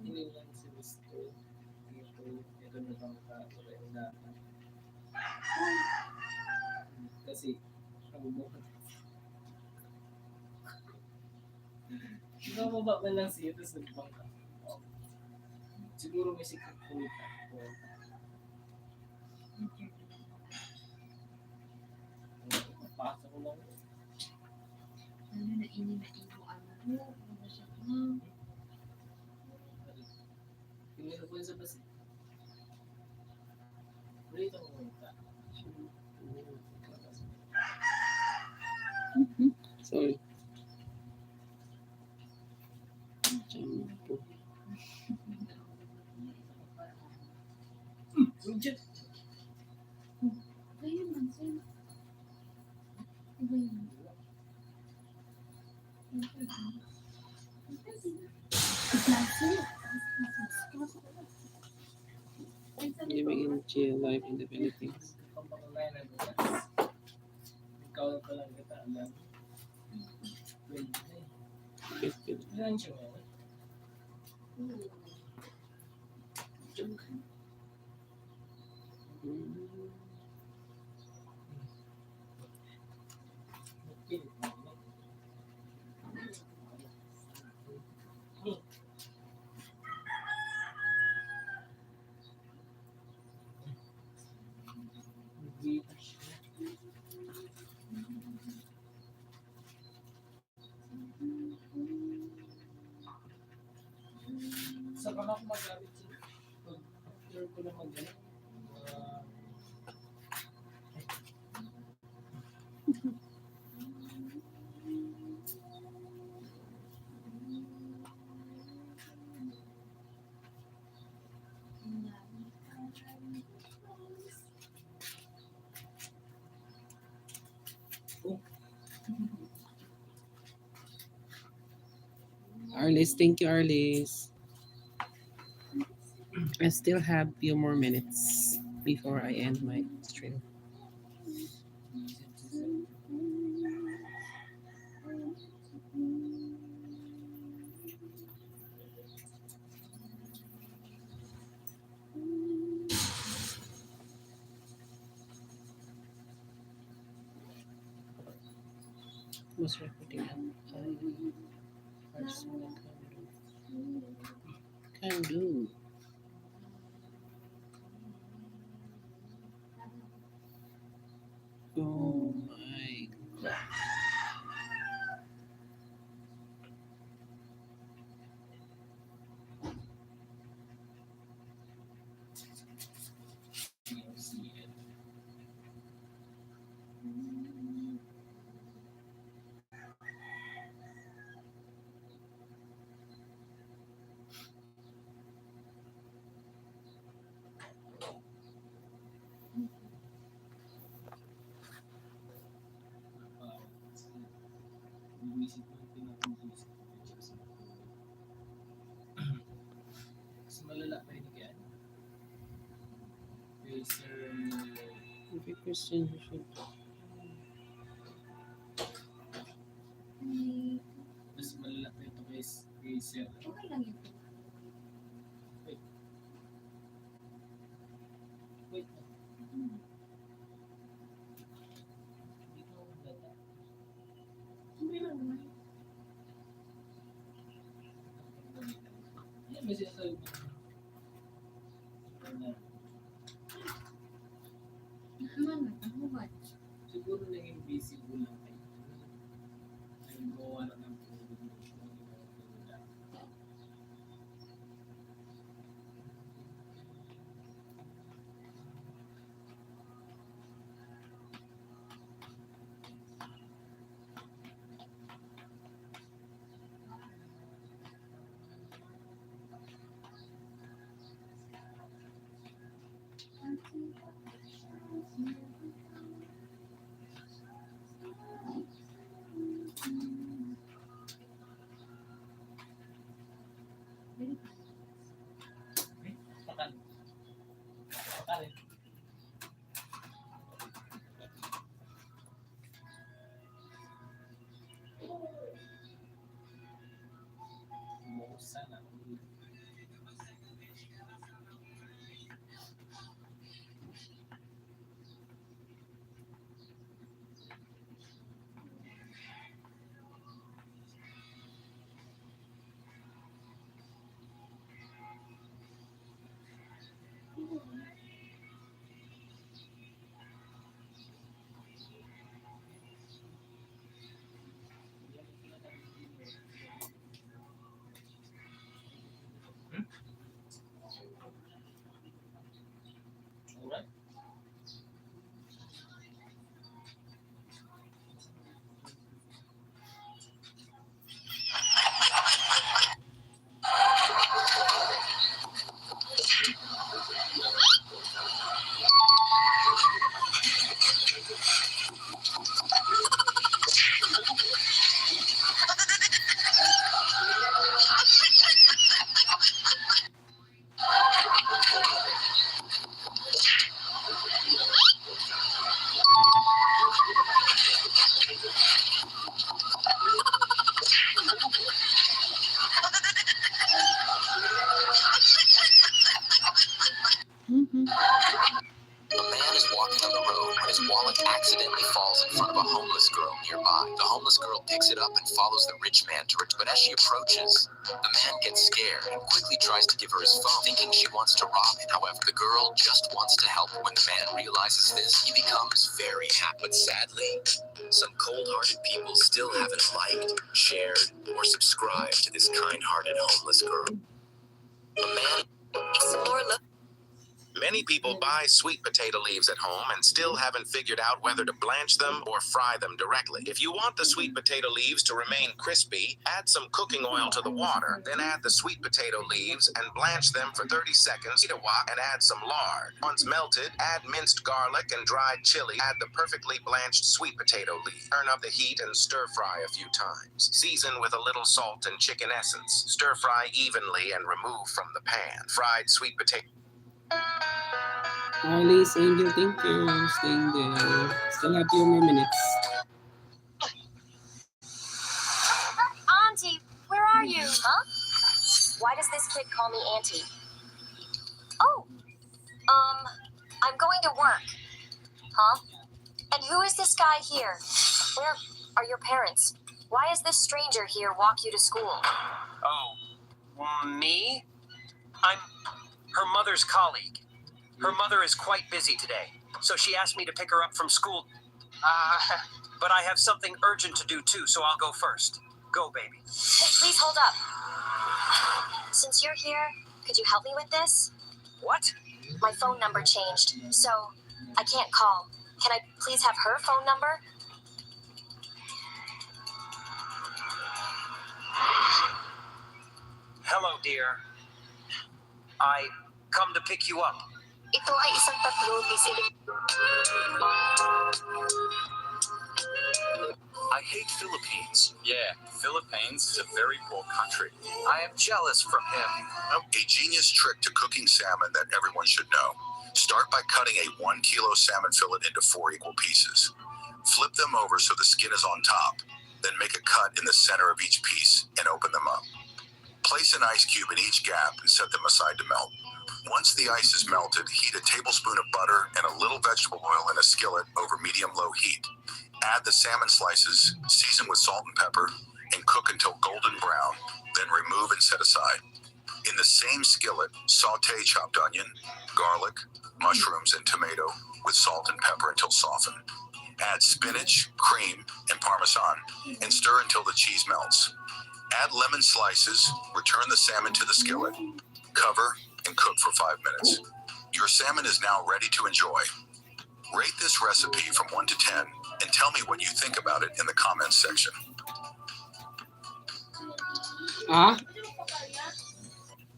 Hindi lang si Mr. Ito na bang kakailangan. Kasi, kabubukan. Ikaw baba man lang siya, tapos nagbangka. Siguro may secret punta. Pasok ko lang. Ano na ini mo ano mo, ano siya mo. Tingnan ko sa basi. Rito mo punta. Sorry. Shampoo. Rujit. Ayun man, sir. Iba yun. Living in chill life in the Philippines. Ikaw lang pala kita alam. Ilan siya mo? Sa pala ko magamit siya. After ko na mag-gamit. Arlis, thank you, Arlis. I still have few more minutes before I end my stream. Was recording up. Can do. bumisit mo, pinakabumisit mo sa mas malala pa yun kaya kay Sir Every Christian who should. mas malala pa ito kay Sir Okay lang yun. wait dito ako data Okay lang naman. yan may sinasabi mo na Naman, nagpahubad. siguro naging busy ko lang kayo nagawa na ng pakan pakan sana alright Mm-hmm. A man is walking on the road when his wallet accidentally falls in front of a homeless girl nearby. The homeless girl picks it up and follows the rich man to her, but as she approaches, the man gets scared and quickly tries to give her his phone, thinking she wants to rob him. However, the girl just wants to help. When the man realizes this, he becomes very happy. But sadly, some cold-hearted people still haven't liked, shared, or subscribed to this kind-hearted homeless girl. A man Many people buy sweet potato leaves at home and still haven't figured out whether to blanch them or fry them directly. If you want the sweet potato leaves to remain crispy, add some cooking oil to the water, then add the sweet potato leaves and blanch them for 30 seconds. And add some lard. Once melted, add minced garlic and dried chili. Add the perfectly blanched sweet potato leaf. Turn up the heat and stir fry a few times. Season with a little salt and chicken essence. Stir fry evenly and remove from the pan. Fried sweet potato. Alice, Angel, thank you for staying there. Still have few more minutes. Auntie, where are you? Huh? Why does this kid call me Auntie? Oh, I'm going to work. Huh? And who is this guy here? Where are your parents? Why is this stranger here walk you to school? Oh, me? I'm her mother's colleague. Her mother is quite busy today, so she asked me to pick her up from school. But I have something urgent to do too, so I'll go first. Go, baby. Hey, please hold up. Since you're here, could you help me with this? What? My phone number changed, so I can't call. Can I please have her phone number? Hello, dear. I come to pick you up. Ito ay isang tatlo, I hate Philippines. Yeah, Philippines is a very poor country. I am jealous from him. A genius trick to cooking salmon that everyone should know. Start by cutting a 1 kilo salmon fillet into 4 equal pieces. Flip them over so the skin is on top. Then make a cut in the center of each piece and open them up. Place an ice cube in each gap and set them aside to melt. Once the ice is melted, heat a tablespoon of butter and a little vegetable oil in a skillet over medium-low heat. Add the salmon slices, season with salt and pepper, and cook until golden brown, then remove and set aside. In the same skillet, saute chopped onion, garlic, mushrooms, and tomato with salt and pepper until softened. Add spinach, cream, and Parmesan, and stir until the cheese melts. Add lemon slices, return the salmon to the skillet, cover, and cook for 5 minutes. Your salmon is now ready to enjoy. Rate this recipe from 1 to 10 and tell me what you think about it in the comments section. Ah?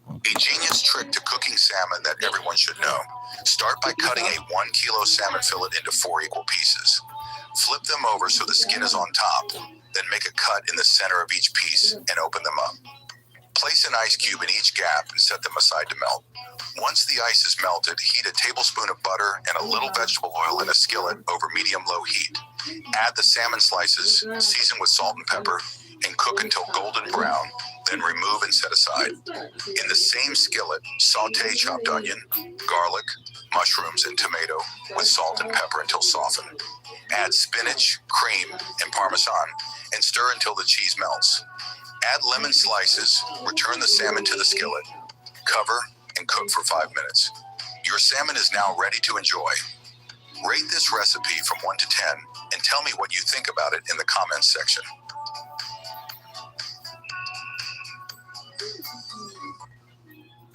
A genius trick to cooking salmon that everyone should know. Start by cutting a 1 kilo salmon fillet into 4 equal pieces. Flip them over so the skin is on top. Then make a cut in the center of each piece and open them up. Place an ice cube in each gap and set them aside to melt. Once the ice is melted, heat a tablespoon of butter and a little vegetable oil in a skillet over medium-low heat. Add the salmon slices, season with salt and pepper, and cook until golden brown, then remove and set aside. In the same skillet, saute chopped onion, garlic, mushrooms, and tomato with salt and pepper until softened. Add spinach, cream, and Parmesan, and stir until the cheese melts. Add lemon slices, return the salmon to the skillet, cover, and cook for 5 minutes. Your salmon is now ready to enjoy. Rate this recipe from 1 to 10 and tell me what you think about it in the comments section.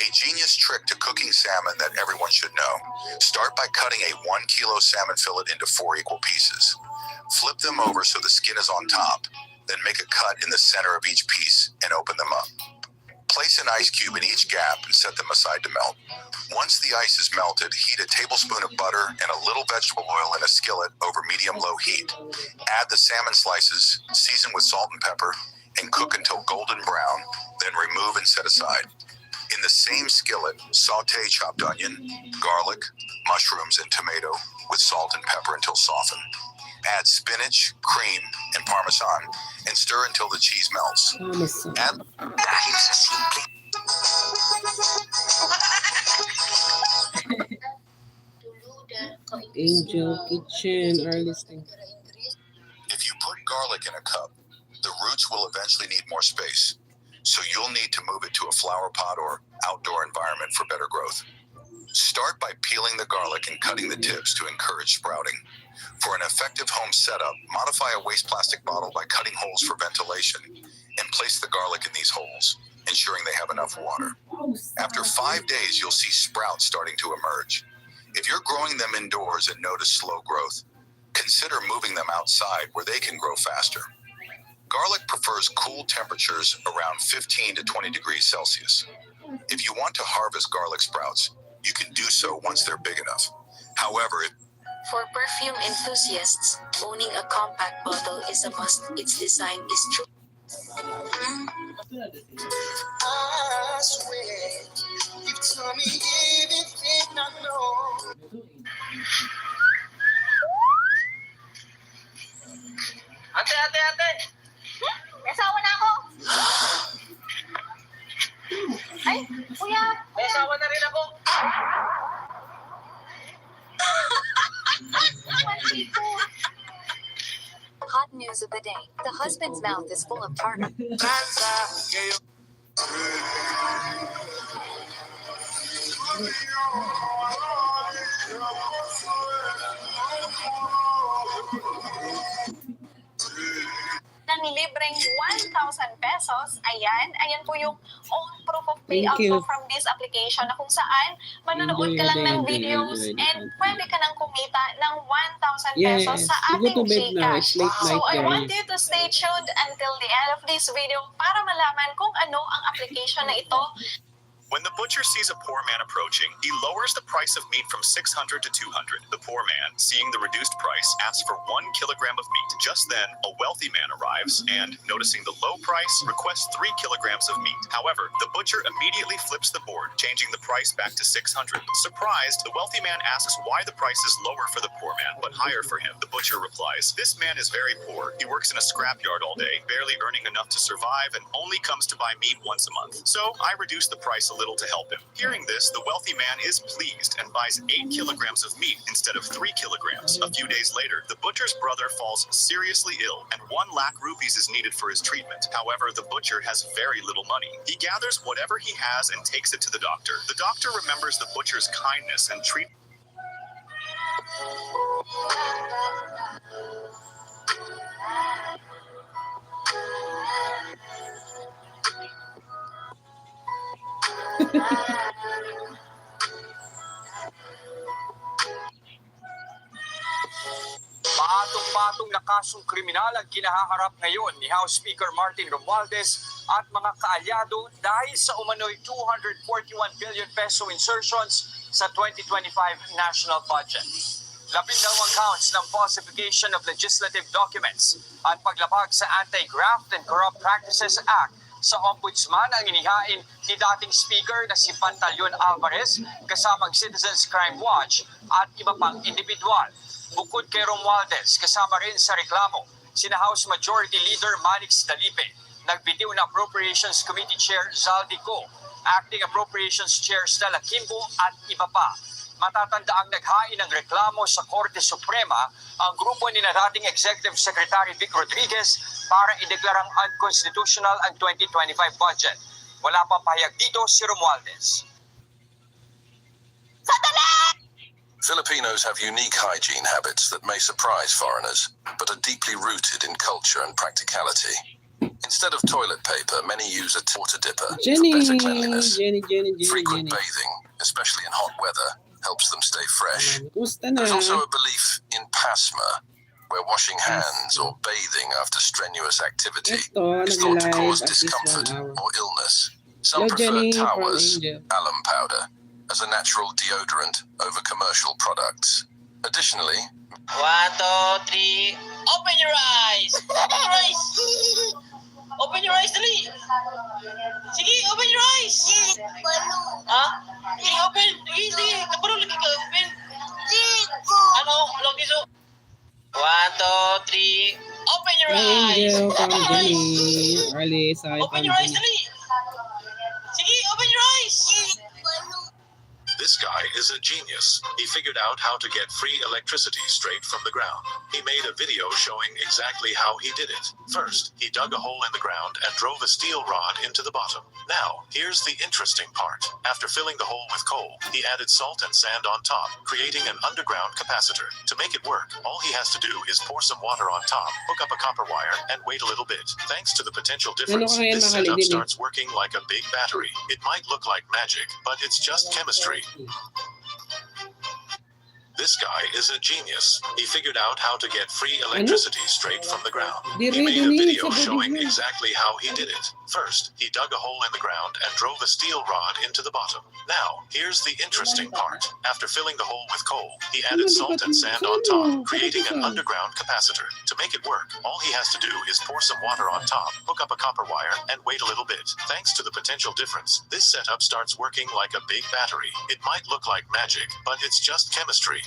A genius trick to cooking salmon that everyone should know. Start by cutting a 1 kilo salmon fillet into 4 equal pieces. Flip them over so the skin is on top. Then make a cut in the center of each piece and open them up. Place an ice cube in each gap and set them aside to melt. Once the ice is melted, heat a tablespoon of butter and a little vegetable oil in a skillet over medium-low heat. Add the salmon slices, season with salt and pepper, and cook until golden brown, then remove and set aside. In the same skillet, saute chopped onion, garlic, mushrooms, and tomato with salt and pepper until softened. Add spinach, cream, and Parmesan, and stir until the cheese melts. Add Dahil sa simple Angel Kitchen are listening. If you put garlic in a cup, the roots will eventually need more space, so you'll need to move it to a flower pot or outdoor environment for better growth. Start by peeling the garlic and cutting the tips to encourage sprouting. For an effective home setup, modify a waste plastic bottle by cutting holes for ventilation and place the garlic in these holes, ensuring they have enough water. After 5 days, you'll see sprouts starting to emerge. If you're growing them indoors and notice slow growth, consider moving them outside where they can grow faster. Garlic prefers cool temperatures around 15 to 20 degrees Celsius. If you want to harvest garlic sprouts, you can do so once they're big enough. However, For perfume enthusiasts, owning a compact bottle is a must. Its design is true. I swear, you told me everything I know. Ate! May asawa na ako! Ay, kuya! May asawa na rin ako! Hot news of the day. The husband's mouth is full of tartar. Ng libreng 1,000 pesos. Ayan po yung own proof of Thank payout you. po from this application na kung saan manonood ka lang ng videos and pwede ka nang kumita ng 1,000 Yes, pesos sa we go ating to bed now. GCash. It's late So night I there. want you to stay tuned until the end of this video para malaman kung ano ang application na ito. When the butcher sees a poor man approaching, he lowers the price of meat from 600 to 200. The poor man, seeing the reduced price, asks for 1 kilogram of meat. Just then, a wealthy man arrives and, noticing the low price, requests 3 kilograms of meat. However, the butcher immediately flips the board, changing the price back to 600. Surprised, the wealthy man asks why the price is lower for the poor man, but higher for him. The butcher replies, "This man is very poor. He works in a scrapyard all day, barely earning enough to survive, and only comes to buy meat once a month. So I reduce the price a little to help him." Hearing this, the wealthy man is pleased and buys 8 kilograms of meat instead of 3 kilograms. A few days later, the butcher's brother falls seriously ill, and 1 lakh rupees is needed for his treatment. However, the butcher has very little money. He gathers whatever he has and takes it to the doctor. The doctor remembers the butcher's kindness and treats Patong-patong na kasong kriminal ang kinahaharap ngayon ni House Speaker Martin Romualdez at mga kaalyado dahil sa umano'y 241 billion peso insertions sa 2025 national budget. 12 counts ng falsification of legislative documents at paglabag sa Anti-Graft and Corrupt Practices Act sa Ombudsman ang inihain ni dating Speaker na si Pantaleon Alvarez kasamang Citizens Crime Watch at iba pang individual. Bukod kay Romualdez, kasama rin sa reklamo sina House Majority Leader Manix Dalipe, nagbitiw na Appropriations Committee Chair Zaldi Go, Acting Appropriations Chair Stella Kimbo at iba pa. Matatandaang naghain ng reklamo sa Korte Suprema ang grupo ni na dating Executive Secretary Vic Rodriguez para ideklarang unconstitutional ang 2025 budget. Wala pang pahayag dito si Romualdez. Filipinos have unique hygiene habits that may surprise foreigners, but are deeply rooted in culture and practicality. Instead of toilet paper, many use a water dipper for better cleanliness. Frequent bathing, especially in hot weather, helps them stay fresh. There's also a belief in pasma, where washing hands or bathing after strenuous activity is thought to cause discomfort or illness. Some prefer towers, alum powder, as a natural deodorant over commercial products. Additionally, 1, 2, 3, open your eyes! Open your eyes! Open your eyes, dali! Sige, open your eyes! Ha? Sige, open! Sige, kaparo lagi ka, open! Ano? Lagi so? 1, 2, 3, open your eyes! Open your eyes! Open your eyes, dali! Sige, open your eyes! This guy is a genius. He figured out how to get free electricity straight from the ground. He made a video showing exactly how he did it. First, he dug a hole in the ground and drove a steel rod into the bottom. Now, here's the interesting part. After filling the hole with coal, he added salt and sand on top, creating an underground capacitor. To make it work, all he has to do is pour some water on top, hook up a copper wire, and wait a little bit. Thanks to the potential difference, this setup starts working like a big battery. It might look like magic, but it's just chemistry. This guy is a genius. He figured out how to get free electricity straight from the ground. He made a video showing exactly how he did it. First, he dug a hole in the ground and drove a steel rod into the bottom. Now, here's the interesting part. After filling the hole with coal, he added salt and sand on top, creating an underground capacitor. To make it work, all he has to do is pour some water on top, hook up a copper wire, and wait a little bit. Thanks to the potential difference, this setup starts working like a big battery. It might look like magic, but it's just chemistry.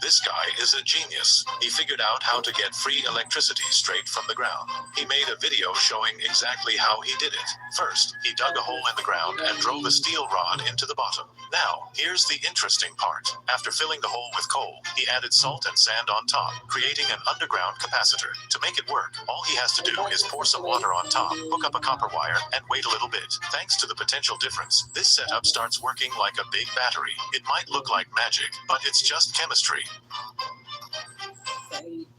This guy is a genius. He figured out how to get free electricity straight from the ground. He made a video showing exactly how he did it. First, he dug a hole in the ground and drove a steel rod into the bottom. Now, here's the interesting part. After filling the hole with coal, he added salt and sand on top, creating an underground capacitor. To make it work, all he has to do is pour some water on top, hook up a copper wire, and wait a little bit. Thanks to the potential difference, this setup starts working like a big battery. It might look like magic, but it's just chemistry.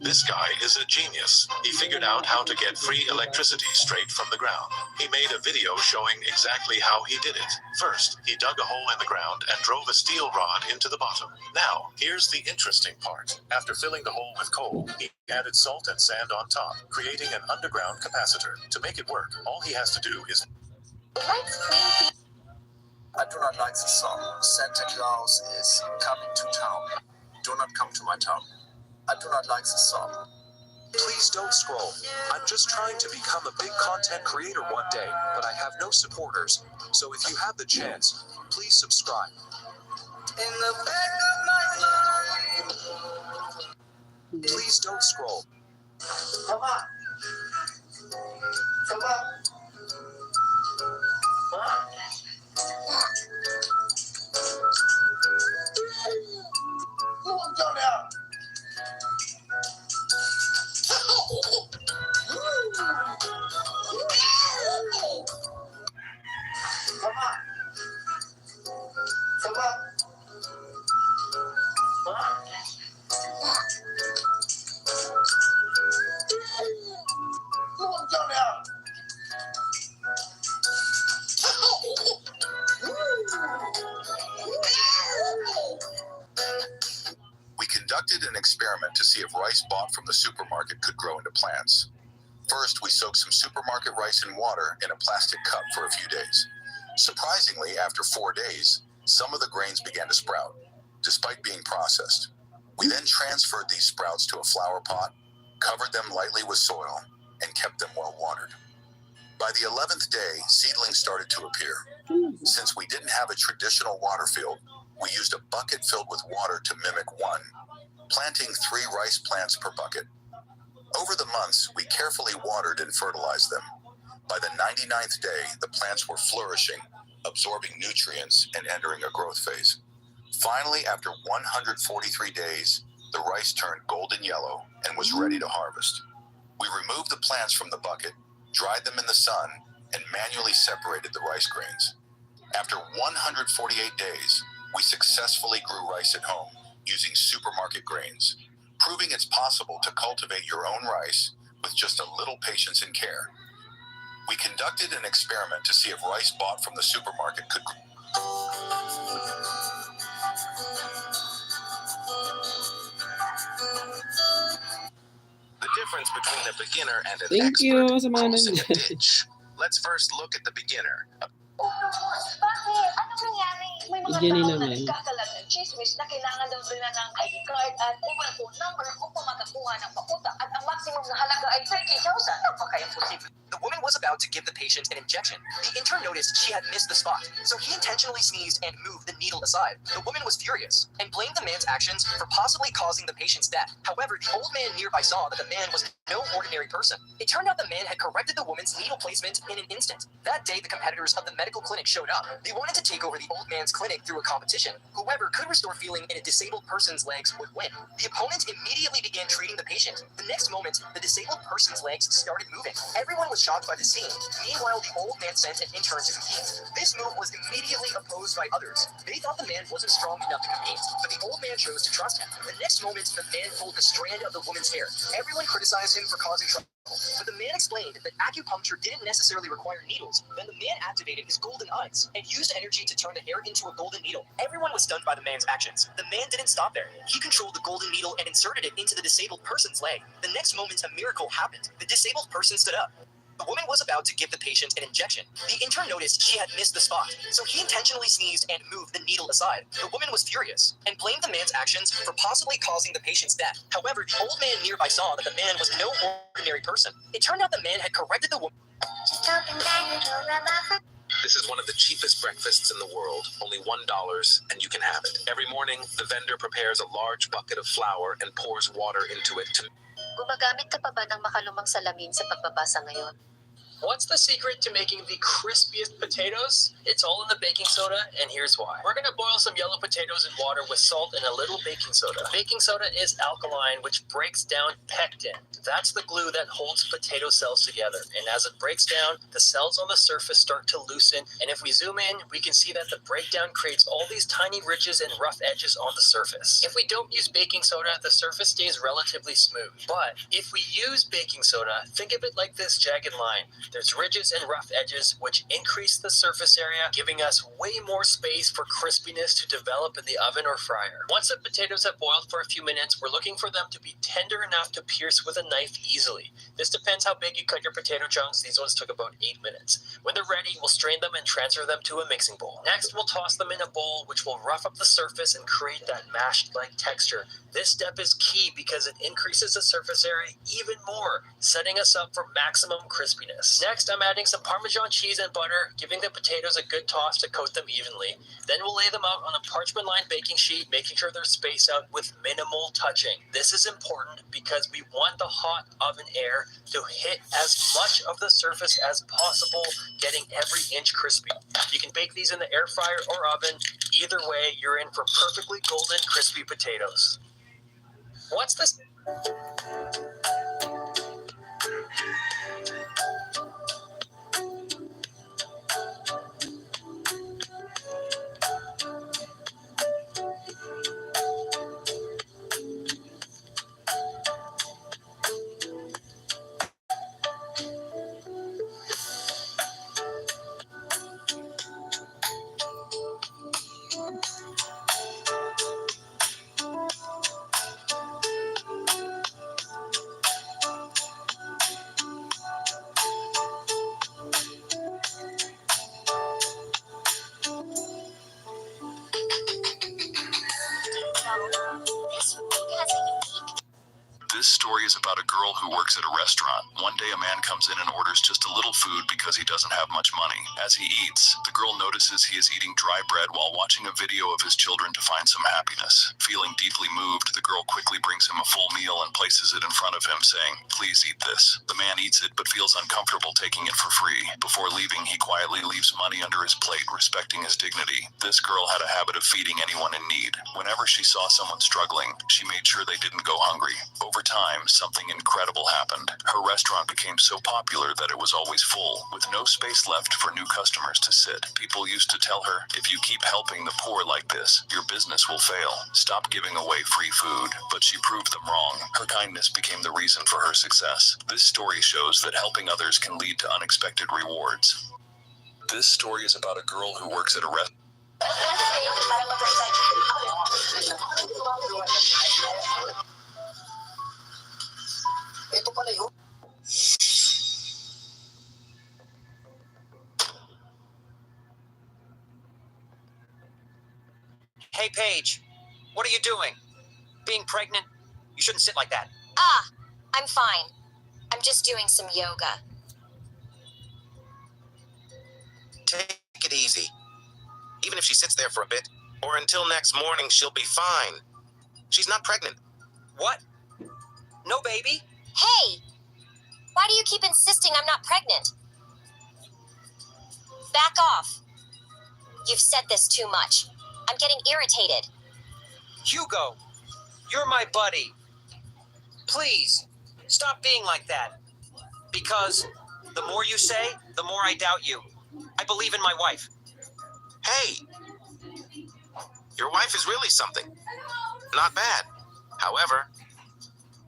This guy is a genius. He figured out how to get free electricity straight from the ground. He made a video showing exactly how he did it. First, he dug a hole in the ground and drove a steel rod into the bottom. Now, here's the interesting part. After filling the hole with coal, he added salt and sand on top, creating an underground capacitor. To make it work, all he has to do is Let's clean I do not like the song. Santa Claus is coming to town. Do not come to my town. I do not like the song. Please don't scroll. I'm just trying to become a big content creator one day, but I have no supporters. So if you have the chance, please subscribe. In the back of my mind. Please don't scroll. Sama. Sama. Look down there. Sama. Sama. Look down there. We conducted an experiment to see if rice bought from the supermarket could grow into plants. First, we soaked some supermarket rice in water in a plastic cup for a few days. Surprisingly, after 4 days, some of the grains began to sprout, despite being processed. We then transferred these sprouts to a flower pot, covered them lightly with soil, and kept them well watered. By the 11th day, seedlings started to appear. Since we didn't have a traditional water field, we used a bucket filled with water to mimic one, planting 3 rice plants per bucket. Over the months, we carefully watered and fertilized them. By the 99th day, the plants were flourishing, absorbing nutrients and entering a growth phase. Finally, after 143 days, the rice turned golden yellow and was ready to harvest. We removed the plants from the bucket, dried them in the sun, and manually separated the rice grains. After 148 days, we successfully grew rice at home using supermarket grains, proving it's possible to cultivate your own rice with just a little patience and care. We conducted an experiment to see if rice bought from the supermarket could grow. The difference between a beginner and an Thank you expert sa mga crossing a nandyan. ditch. Let's first look at the beginner. Bakit? Anong nangyari? May mga Jenny tao na naman. nagkakalat ng chismis na kailangan daw nila ng ID card at mobile phone number upang makakuha ng pakuta at ang maximum na halaga ay 30,000. Napaka-imposible. The woman was about to give the patient an injection. The intern noticed she had missed the spot, so he intentionally sneezed and moved the needle aside. The woman was furious and blamed the man's actions for possibly causing the patient's death. However, the old man nearby saw that the man was no ordinary person. It turned out the man had corrected the woman's needle placement in an instant. That day, the competitors of the medical clinic showed up. They wanted to take over the old man's clinic through a competition. Whoever could restore feeling in a disabled person's legs would win. The opponent immediately began treating the patient. The next moment, the disabled person's legs started moving. Everyone was shocked by the scene. Meanwhile, the old man sent an intern to compete. This move was immediately opposed by others. They thought the man wasn't strong enough to compete, but the old man chose to trust him. The next moment, the man pulled the strand of the woman's hair. Everyone criticized him for causing trouble. But the man explained that acupuncture didn't necessarily require needles. Then the man activated his golden eyes and used energy to turn the hair into a golden needle. Everyone was stunned by the man's actions. The man didn't stop there. He controlled the golden needle and inserted it into the disabled person's leg. The next moment, a miracle happened. The disabled person stood up. The woman was about to give the patient an injection. The intern noticed she had missed the spot, so he intentionally sneezed and moved the needle aside. The woman was furious and blamed the man's actions for possibly causing the patient's death. However, the old man nearby saw that the man was no ordinary person. It turned out the man had corrected the woman. This is one of the cheapest breakfasts in the world, only $1, and you can have it. Every morning, the vendor prepares a large bucket of flour and pours water into it to Gumagamit ka pa ba ng makalumang salamin sa pagbabasa ngayon? What's the secret to making the crispiest potatoes? It's all in the baking soda, and here's why. We're going to boil some yellow potatoes in water with salt and a little baking soda. Baking soda is alkaline, which breaks down pectin. That's the glue that holds potato cells together. And as it breaks down, the cells on the surface start to loosen. And if we zoom in, we can see that the breakdown creates all these tiny ridges and rough edges on the surface. If we don't use baking soda, the surface stays relatively smooth. But if we use baking soda, think of it like this jagged line. There's ridges and rough edges, which increase the surface area, giving us way more space for crispiness to develop in the oven or fryer. Once the potatoes have boiled for a few minutes, we're looking for them to be tender enough to pierce with a knife easily. This depends how big you cut your potato chunks. These ones took about 8 minutes. When they're ready, we'll strain them and transfer them to a mixing bowl. Next, we'll toss them in a bowl, which will rough up the surface and create that mashed-like texture. This step is key because it increases the surface area even more, setting us up for maximum crispiness. Next, I'm adding some Parmesan cheese and butter, giving the potatoes a good toss to coat them evenly. Then we'll lay them out on a parchment-lined baking sheet, making sure they're spaced out with minimal touching. This is important because we want the hot oven air to hit as much of the surface as possible, getting every inch crispy. You can bake these in the air fryer or oven. Either way, you're in for perfectly golden, crispy potatoes. What's this? This story is about a girl who works at a restaurant. One day a man comes in and orders just a little food because he doesn't have much money. As he eats, the girl notices he is eating dry bread while watching a video of his children to find some happiness. Feeling deeply moved, the girl quickly brings him a full meal and places it in front of him, saying, "Please eat this." The man eats it but feels uncomfortable taking it for free. Before leaving, he quietly leaves money under his plate, respecting his dignity. This girl had a habit of feeding anyone in need. Whenever she saw someone struggling, she made sure they didn't go hungry. Over time, something incredible happened. Her restaurant became so popular that it was always full, with no space left for new customers to sit. People used to tell her, "If you keep helping the poor like this, your business will fail. Stop giving away free food." But she proved them wrong. Her kindness became the reason for her success. This story shows that helping others can lead to unexpected rewards. This story is about a girl who works at a restaurant. Hey, Paige, what are you doing? Being pregnant? You shouldn't sit like that. Ah, I'm fine. I'm just doing some yoga. Take it easy. Even if she sits there for a bit, or until next morning, she'll be fine. She's not pregnant. What? No baby? Hey! Why do you keep insisting I'm not pregnant? Back off. You've said this too much. I'm getting irritated. Hugo, you're my buddy. Please, stop being like that. Because the more you say, the more I doubt you. I believe in my wife. Hey, your wife is really something. Not bad. However,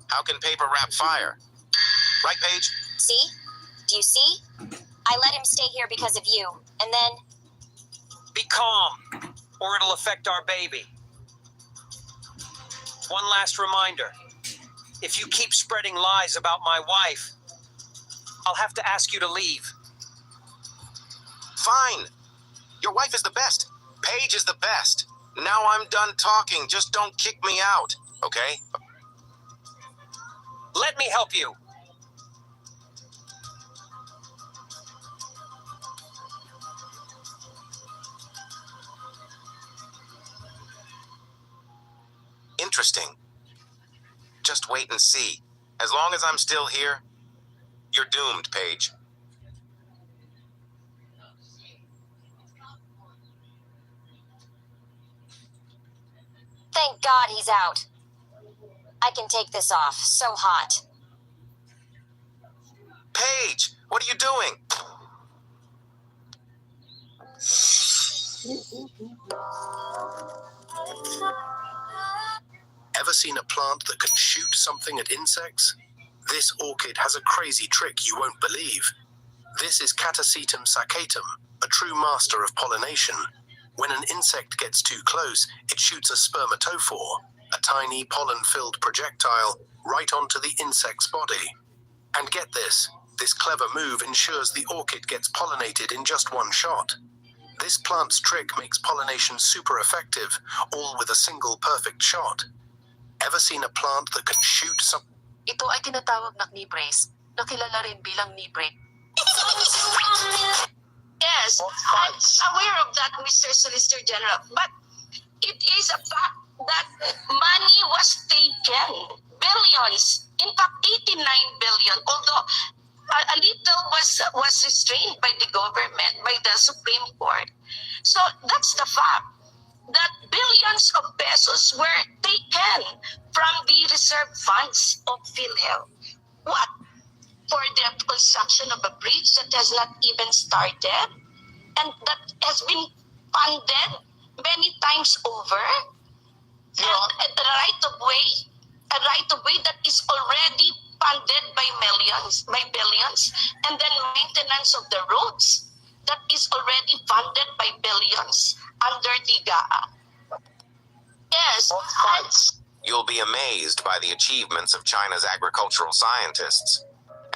how can paper wrap fire? Right, Paige? See? Do you see? I let him stay here because of you. And then... Be calm, or it'll affect our baby. One last reminder. If you keep spreading lies about my wife, I'll have to ask you to leave. Fine. Your wife is the best. Paige is the best. Now I'm done talking. Just don't kick me out, okay? Let me help you. Interesting. Just wait and see. As long as I'm still here, you're doomed, Paige. Thank God he's out. I can take this off. So hot. Paige, what are you doing? Ever seen a plant that can shoot something at insects? This orchid has a crazy trick you won't believe. This is Catasetum saccatum, a true master of pollination. When an insect gets too close, it shoots a spermatophore, a tiny pollen-filled projectile, right onto the insect's body. And get this clever move ensures the orchid gets pollinated in just one shot. This plant's trick makes pollination super effective, all with a single perfect shot. Ever seen a plant that can shoot some... Ito ay tinatawag na knee brace, na kilala rin bilang knee brace. Yes, I'm aware of that, Mr. Solicitor General. But it is a fact that money was taken. Billions. In fact, 89 billion. Although a little was restrained by the government, by the Supreme Court. So that's the fact that billions of pesos were taken from the reserve funds of PhilHealth. What? For the construction of a bridge that has not even started and that has been funded many times over, and a right of way that is already funded by billions, and then maintenance of the roads that is already funded by billions under the GAU. Yes, You'll be amazed by the achievements of China's agricultural scientists.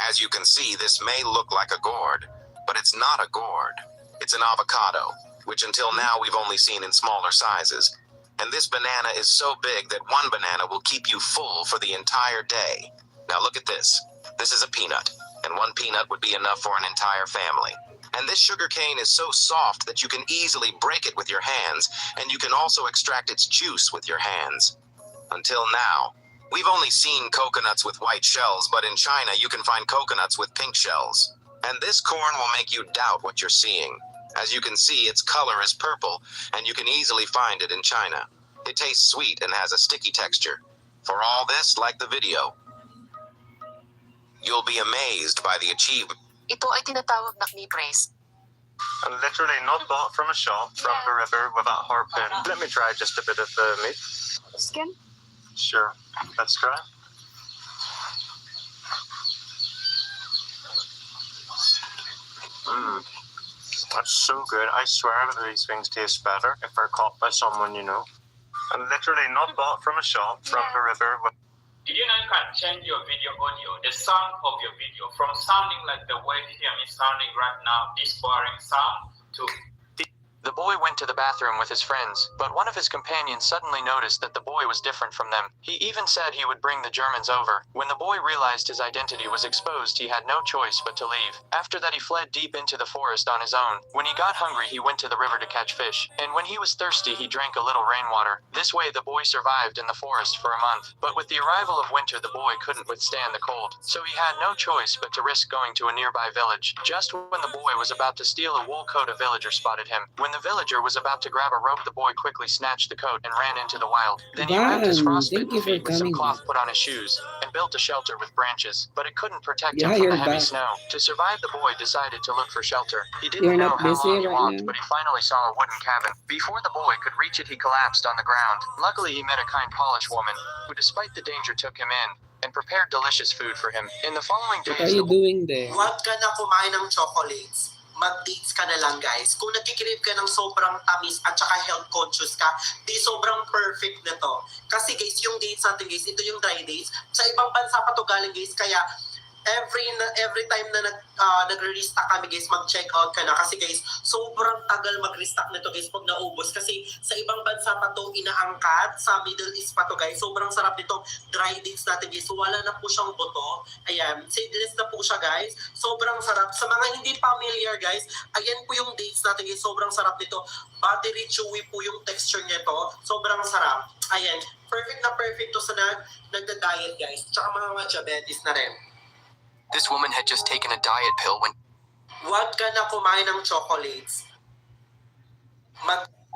As you can see, this may look like a gourd, but it's not a gourd. It's an avocado, which until now we've only seen in smaller sizes. And this banana is so big that one banana will keep you full for the entire day. Now look at this. This is a peanut, and one peanut would be enough for an entire family. And this sugar cane is so soft that you can easily break it with your hands, and you can also extract its juice with your hands. Until now, we've only seen coconuts with white shells, but in China you can find coconuts with pink shells. And this corn will make you doubt what you're seeing. As you can see, its color is purple, and you can easily find it in China. It tastes sweet and has a sticky texture. For all this, like the video, you'll be amazed by the achievement. Ito ay tinatawag na knee brace. And literally not bought from a shop, from the river without harpoon. Let me try just a bit of the meat. Skin? Sure, let's try. That's so good. I swear that these things taste better if they're caught by someone you know. And literally not bought from a shop, from the river. Did you know you can change your video audio, the sound of your video, from sounding like the way him is sounding right now, this boring sound, to... The boy went to the bathroom with his friends, but one of his companions suddenly noticed that the boy was different from them. He even said he would bring the Germans over. When the boy realized his identity was exposed, he had no choice but to leave. After that, he fled deep into the forest on his own. When he got hungry, he went to the river to catch fish, and when he was thirsty, he drank a little rainwater. This way, the boy survived in the forest for a month. But with the arrival of winter, the boy couldn't withstand the cold, so he had no choice but to risk going to a nearby village. Just when the boy was about to steal a wool coat, a villager spotted him. When the villager was about to grab a rope, the boy quickly snatched the coat and ran into the wild. Then he wrapped his frostbitten feet with some cloth, put on his shoes, and built a shelter with branches. But it couldn't protect him from the heavy snow. To survive, the boy decided to look for shelter. He didn't know how long he walked, but he finally saw a wooden cabin. Before the boy could reach it, he collapsed on the ground. Luckily, he met a kind Polish woman, who despite the danger took him in and prepared delicious food for him. In the following days, What are you doing there? Huwag ka na kumain ng chocolates. Mag-dates ka na lang, guys. Kung nagkikrave ka ng sobrang tamis at saka health conscious ka, di sobrang perfect na to. Kasi guys, yung dates natin guys, ito yung dry dates. Sa ibang bansa pa to galing guys, kaya every time na nagre-restock kami guys, mag-check out ka na. Kasi guys, sobrang tagal mag-restock nito guys pag naubos. Kasi sa ibang bansa pa to inaangkat, sa Middle East pa to guys. Sobrang sarap nito dry dates natin guys. So wala na po siyang buto. Ayan, seedless na po siya guys. Sobrang sarap. Sa mga hindi familiar guys, ayan po yung dates natin guys. Sobrang sarap nito. Buttery chewy po yung texture nito. Sobrang sarap. Ayan, perfect na perfect to sa nagda-diet guys. Tsaka mga diabetes na rin. This woman had just taken a diet pill when... Huwag ka na kumain ng chocolates.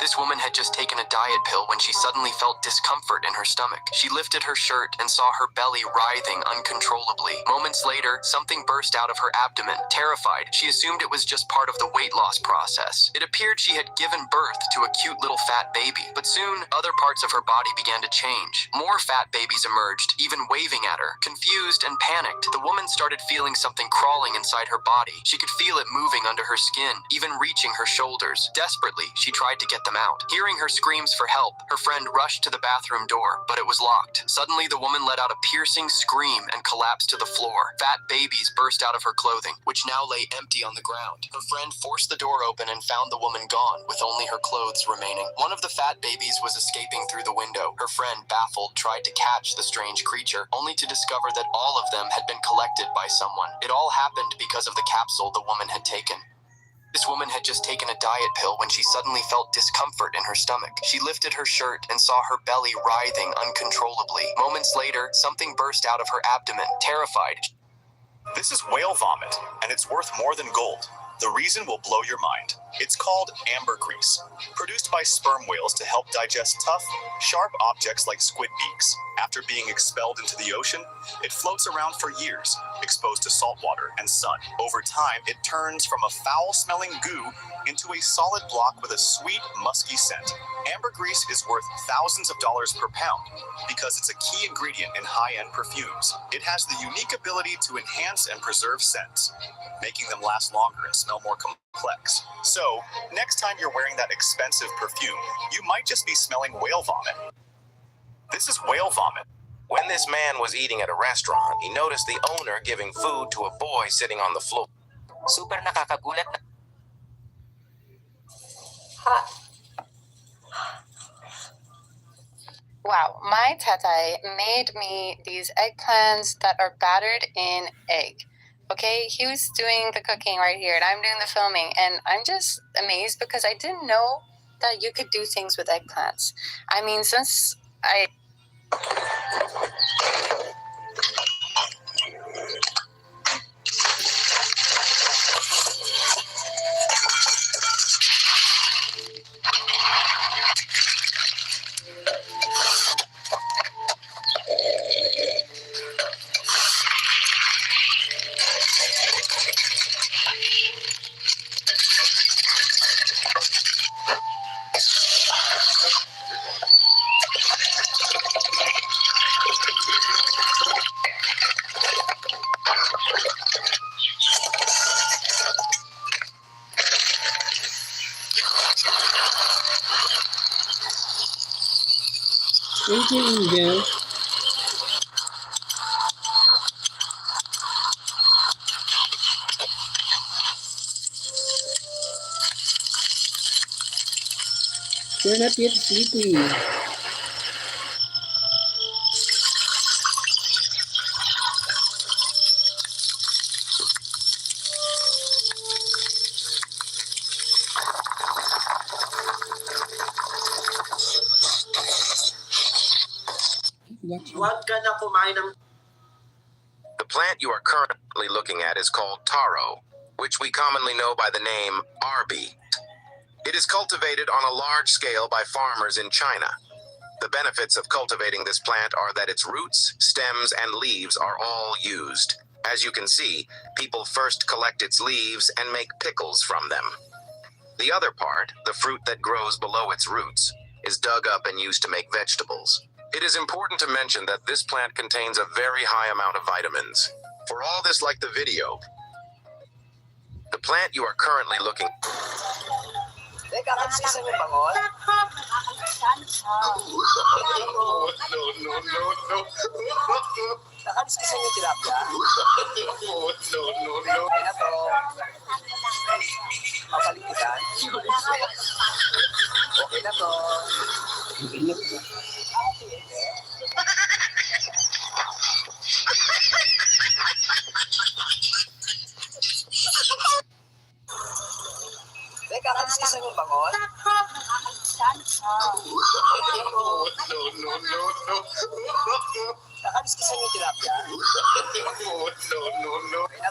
This woman had just taken a diet pill when she suddenly felt discomfort in her stomach. She lifted her shirt and saw her belly writhing uncontrollably. Moments later, something burst out of her abdomen. Terrified, she assumed it was just part of the weight loss process. It appeared she had given birth to a cute little fat baby, but soon, other parts of her body began to change. More fat babies emerged, even waving at her. Confused and panicked, the woman started feeling something crawling inside her body. She could feel it moving under her skin, even reaching her shoulders. Desperately, she tried to get them out. Hearing her screams for help, her friend rushed to the bathroom door, but it was locked. Suddenly, the woman let out a piercing scream and collapsed to the floor. Fat babies burst out of her clothing, which now lay empty on the ground. Her friend forced the door open and found the woman gone, with only her clothes remaining. One of the fat babies was escaping through the window. Her friend, baffled, tried to catch the strange creature, only to discover that all of them had been collected by someone. It all happened because of the capsule the woman had taken. This woman had just taken a diet pill when she suddenly felt discomfort in her stomach. She lifted her shirt and saw her belly writhing uncontrollably. Moments later, something burst out of her abdomen. Terrified, This is whale vomit, and it's worth more than gold. The reason will blow your mind. It's called ambergris, produced by sperm whales to help digest tough, sharp objects like squid beaks. After being expelled into the ocean, it floats around for years, exposed to salt water and sun. Over time, it turns from a foul-smelling goo into a solid block with a sweet, musky scent. Ambergris is worth thousands of dollars per pound because it's a key ingredient in high-end perfumes. It has the unique ability to enhance and preserve scents, making them last longer and smell more complex. So, next time you're wearing that expensive perfume, you might just be smelling whale vomit. This is whale vomit. When this man was eating at a restaurant, he noticed the owner giving food to a boy sitting on the floor. Super nakakagulat na. Wow, my tatai made me these eggplants that are battered in egg. Okay, he was doing the cooking right here and I'm doing the filming, and I'm just amazed because I didn't know that you could do things with eggplants. I mean, since I Thank you, Angel. You're not yet sleepy. Huwag ka na kumain ng... The plant you are currently looking at is called taro, which we commonly know by the name arbi. It is cultivated on a large scale by farmers in China. The benefits of cultivating this plant are that its roots, stems, and leaves are all used. As you can see, people first collect its leaves and make pickles from them. The other part, the fruit that grows below its roots, is dug up and used to make vegetables. It is important to mention that this plant contains a very high amount of vitamins. For all this, like the video, the plant you are currently looking... Teka, kasi mo bangon? No. Nakalis kasi yung tilapia? No. Okay na to. Mapalikitan? Okay na to. Teka, kalis kasi mo bangon? No. Nakalis kasi yung tilapia? No. Okay na.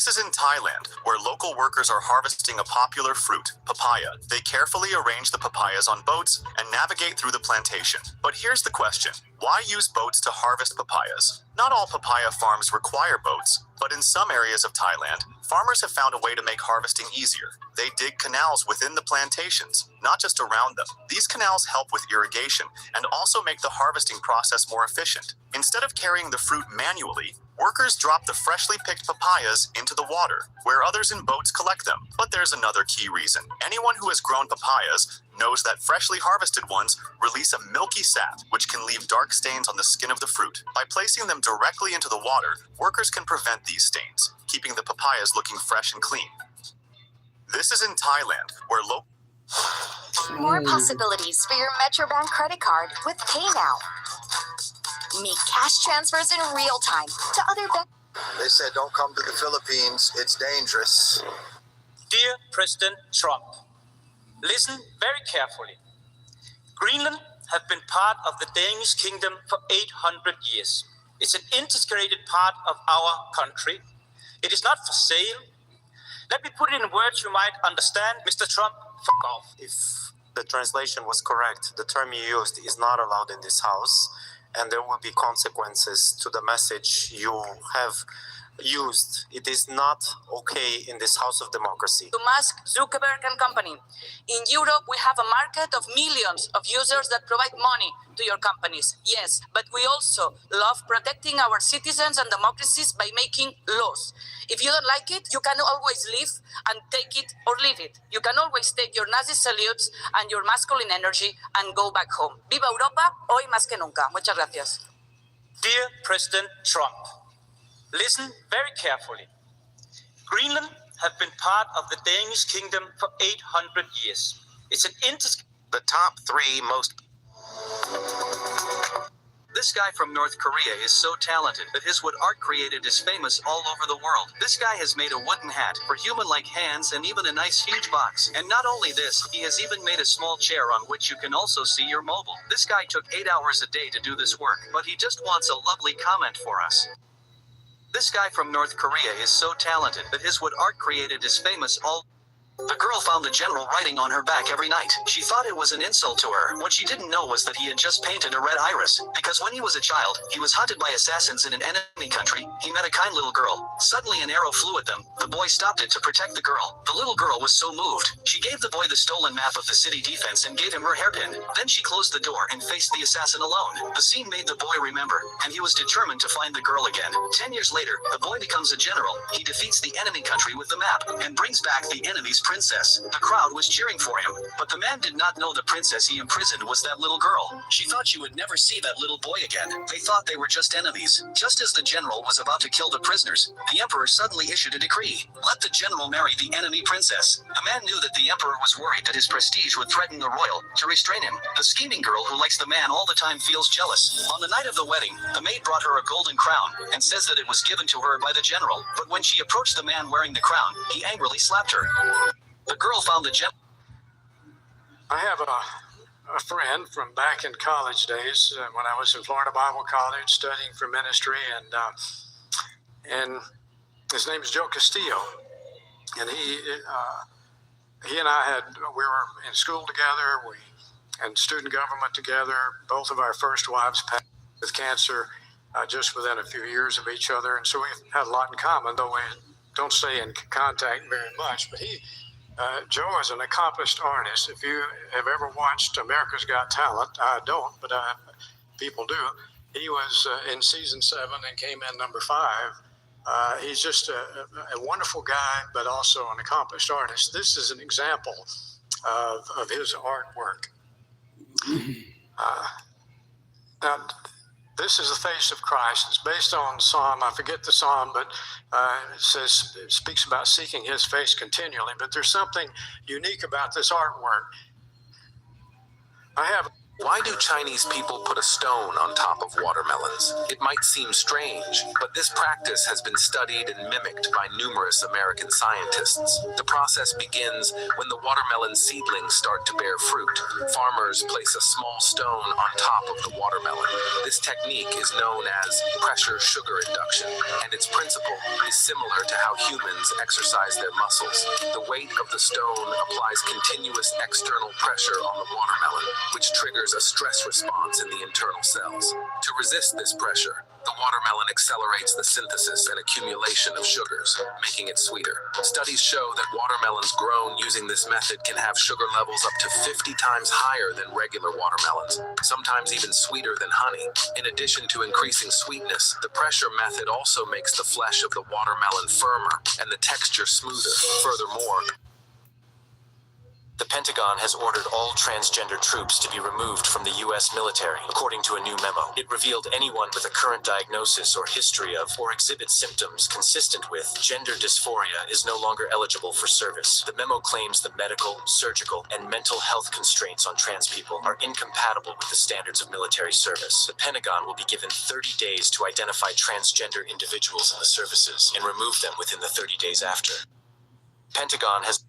This is in Thailand, where local workers are harvesting a popular fruit, papaya. They carefully arrange the papayas on boats and navigate through the plantation. But here's the question. Why use boats to harvest papayas? Not all papaya farms require boats, but in some areas of Thailand, farmers have found a way to make harvesting easier. They dig canals within the plantations, not just around them. These canals help with irrigation and also make the harvesting process more efficient. Instead of carrying the fruit manually, workers drop the freshly picked papayas into the water, where others in boats collect them. But there's another key reason. Anyone who has grown papayas knows that freshly harvested ones release a milky sap, which can leave dark stains on the skin of the fruit. By placing them directly into the water, workers can prevent these stains, keeping the papayas looking fresh and clean. This is in Thailand, where More possibilities for your Metrobank credit card with Pay Now. Make cash transfers in real time to other banks. They said don't come to the Philippines, it's dangerous. Dear President Trump, listen very carefully. Greenland have been part of the Danish kingdom for 800 years. It's an integrated part of our country. It is not for sale. Let me put it in words you might understand, Mr. Trump. Fuck off. If the translation was correct, the term you used is not allowed in this house, and there will be consequences to the message you have used. It is not okay in this house of democracy. To Musk, Zuckerberg and company. In Europe, we have a market of millions of users that provide money to your companies. Yes, but we also love protecting our citizens and democracies by making laws. If you don't like it, you can always leave and take it or leave it. You can always take your Nazi salutes and your masculine energy and go back home. Viva Europa, hoy más que nunca. Muchas gracias. Dear President Trump, listen very carefully. Greenland have been part of the Danish kingdom for 800 years. It's an The top 3 most... This guy from North Korea is so talented that his wood art created is famous all over the world. This guy has made a wooden hat for human-like hands and even a nice huge box. And not only this, he has even made a small chair on which you can also see your mobile. This guy took 8 hours a day to do this work, but he just wants a lovely comment for us. This guy from North Korea is so talented that his wood art created is famous all... The girl found the general writing on her back every night. She thought it was an insult to her. What she didn't know was that he had just painted a red iris. Because when he was a child, he was hunted by assassins in an enemy country. He met a kind little girl. Suddenly an arrow flew at them. The boy stopped it to protect the girl. The little girl was so moved. She gave the boy the stolen map of the city defense and gave him her hairpin. Then she closed the door and faced the assassin alone. The scene made the boy remember, and he was determined to find the girl again. 10 years later, the boy becomes a general. He defeats the enemy country with the map and brings back the enemy's princess. The crowd was cheering for him, but the man did not know the princess he imprisoned was that little girl. She thought she would never see that little boy again. They thought they were just enemies. Just as the general was about to kill the prisoners, the emperor suddenly issued a decree. Let the general marry the enemy princess. The man knew that the emperor was worried that his prestige would threaten the royal. To restrain him, the scheming girl who likes the man all the time feels jealous. On the night of the wedding, the maid brought her a golden crown and says that it was given to her by the general. But when she approached the man wearing the crown, he angrily slapped her. The girl found the gem. I have a friend from back in college days when I was in Florida Bible College studying for ministry, and his name is Joe Castillo, and he and I we were in school together, and student government together. Both of our first wives passed with cancer just within a few years of each other, and so we had a lot in common, though we don't stay in contact very much. But Joe is an accomplished artist. If you have ever watched America's Got Talent, I don't, but people do. He was in season 7 and came in number 5. He's just a wonderful guy, but also an accomplished artist. This is an example of his artwork. Now, this is the face of Christ. It's based on Psalm. I forget the Psalm, but it speaks about seeking his face continually. But there's something unique about this artwork. Why do Chinese people put a stone on top of watermelons? It might seem strange, but this practice has been studied and mimicked by numerous American scientists. The process begins when the watermelon seedlings start to bear fruit. Farmers place a small stone on top of the watermelon. This technique is known as pressure sugar induction, and its principle is similar to how humans exercise their muscles. The weight of the stone applies continuous external pressure on the watermelon, which triggers a stress response in the internal cells. To resist this pressure, the watermelon accelerates the synthesis and accumulation of sugars, making it sweeter. Studies show that watermelons grown using this method can have sugar levels up to 50 times higher than regular watermelons, sometimes even sweeter than honey. In addition to increasing sweetness, the pressure method also makes the flesh of the watermelon firmer and the texture smoother. Furthermore, The Pentagon has ordered all transgender troops to be removed from the U.S. military, according to a new memo. It revealed anyone with a current diagnosis or history of or exhibits symptoms consistent with gender dysphoria is no longer eligible for service. The memo claims the medical, surgical, and mental health constraints on trans people are incompatible with the standards of military service. The Pentagon will be given 30 days to identify transgender individuals in the services and remove them within the 30 days after. Pentagon has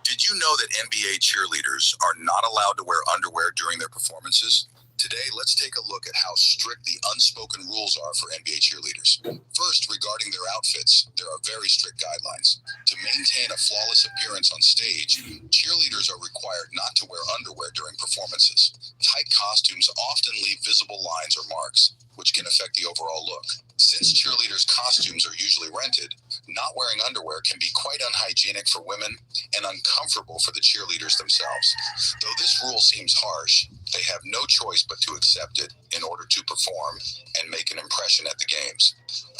Did you know that NBA cheerleaders are not allowed to wear underwear during their performances? Today, let's take a look at how strict the unspoken rules are for NBA cheerleaders. First, regarding their outfits, there are very strict guidelines. To maintain a flawless appearance on stage, cheerleaders are required not to wear underwear during performances. Tight costumes often leave visible lines or marks, which can affect the overall look. Since cheerleaders' costumes are usually rented, not wearing underwear can be quite unhygienic for women and uncomfortable for the cheerleaders themselves. Though this rule seems harsh, they have no choice but to accept it in order to perform and make an impression at the games.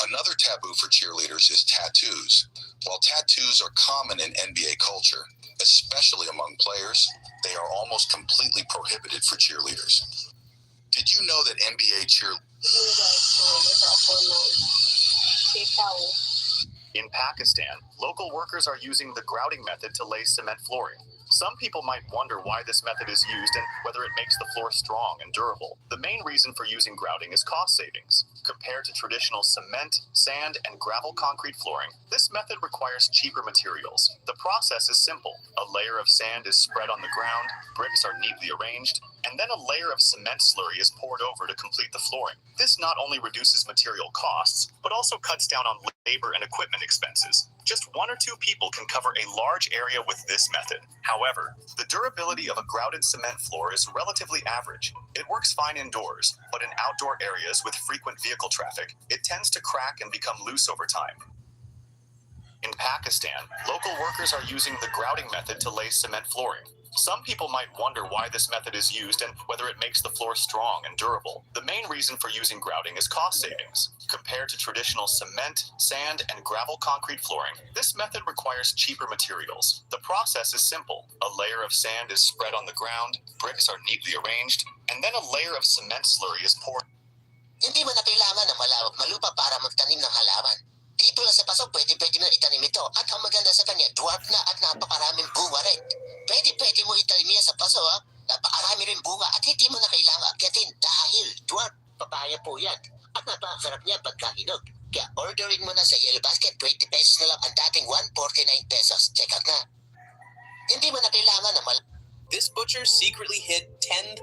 Another taboo for cheerleaders is tattoos. While tattoos are common in NBA culture, especially among players, they are almost completely prohibited for cheerleaders. Did you know that NBA cheerleaders... In Pakistan, local workers are using the grouting method to lay cement flooring. Some people might wonder why this method is used and whether it makes the floor strong and durable. The main reason for using grouting is cost savings. Compared to traditional cement, sand, and gravel concrete flooring, this method requires cheaper materials. The process is simple. A layer of sand is spread on the ground, bricks are neatly arranged, and then a layer of cement slurry is poured over to complete the flooring. This not only reduces material costs, but also cuts down on labor and equipment expenses. Just 1 or 2 people can cover a large area with this method. However, the durability of a grouted cement floor is relatively average. It works fine indoors, but in outdoor areas with frequent vehicle traffic, it tends to crack and become loose over time. In Pakistan, local workers are using the grouting method to lay cement flooring. Some people might wonder why this method is used and whether it makes the floor strong and durable. The main reason for using grouting is cost savings. Compared to traditional cement, sand, and gravel concrete flooring, this method requires cheaper materials. The process is simple. A layer of sand is spread on the ground, bricks are neatly arranged, and then a layer of cement slurry is poured. Hindi mo na kailangan ng malawak na lupa para magtanim ng halaman. Dito lang sa paso, pwede mo itanim ito. At ang maganda sa kanya, dwarf na at napakaraming bunga rin. Pwede mo itanim yan sa paso, ha? Napakarami rin bunga at hindi mo na kailangan akyatin dahil dwarf papaya po yan. At napakasarap niya pagkahinog. Kaya ordering mo na sa Yellow Basket, 20 pesos na lang ang dating 149 pesos. Check out na. Hindi mo na kailangan na This butcher secretly hid $10,000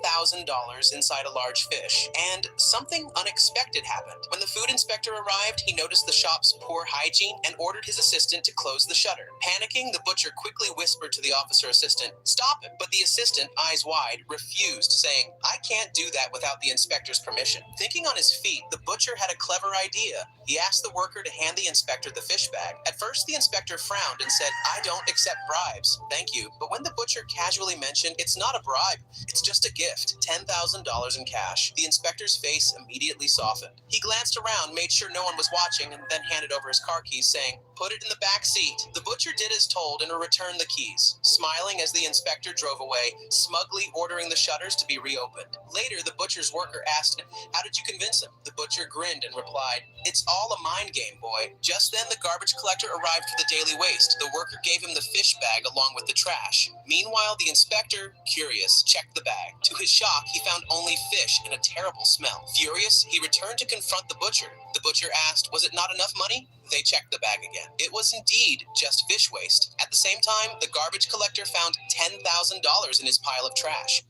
inside a large fish, and something unexpected happened. When the food inspector arrived, he noticed the shop's poor hygiene and ordered his assistant to close the shutter. Panicking, the butcher quickly whispered to the officer assistant, "Stop him!" But the assistant, eyes wide, refused, saying, "I can't do that without the inspector's permission." Thinking on his feet, the butcher had a clever idea. He asked the worker to hand the inspector the fish bag. At first, the inspector frowned and said, "I don't accept bribes. Thank you." But when the butcher casually mentioned, "It's not a bribe, it's just a gift," $10,000 in cash, the inspector's face immediately softened. He glanced around, made sure no one was watching, and then handed over his car keys, saying, "Put it in the back seat." The butcher did as told and returned the keys, smiling as the inspector drove away, smugly ordering the shutters to be reopened. Later, the butcher's worker asked him, "How did you convince him?" The butcher grinned and replied, "It's all a mind game, boy." Just then, the garbage collector arrived for the daily waste. The worker gave him the fish bag along with the trash. Meanwhile, the inspector, curious, checked the bag. To his shock, he found only fish and a terrible smell. Furious, he returned to confront the butcher. The butcher asked, "Was it not enough money?" They checked the bag again. It was indeed just fish waste. At the same time, the garbage collector found $10,000 in his pile of trash.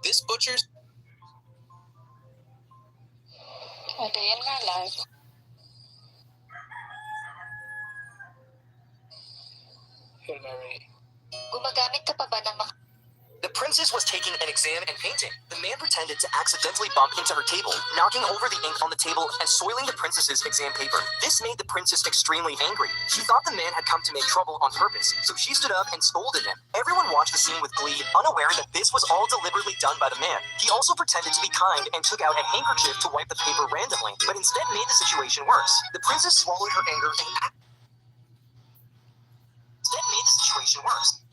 This butcher's A day in my life. Hillary. Gumagamit ka pa ba ng The princess was taking an exam and painting. The man pretended to accidentally bump into her table, knocking over the ink on the table and soiling the princess's exam paper. This made the princess extremely angry. She thought the man had come to make trouble on purpose, so she stood up and scolded him. Everyone watched the scene with glee, unaware that this was all deliberately done by the man. He also pretended to be kind and took out a handkerchief to wipe the paper randomly, but instead made the situation worse. The princess swallowed her anger and instead made the situation worse.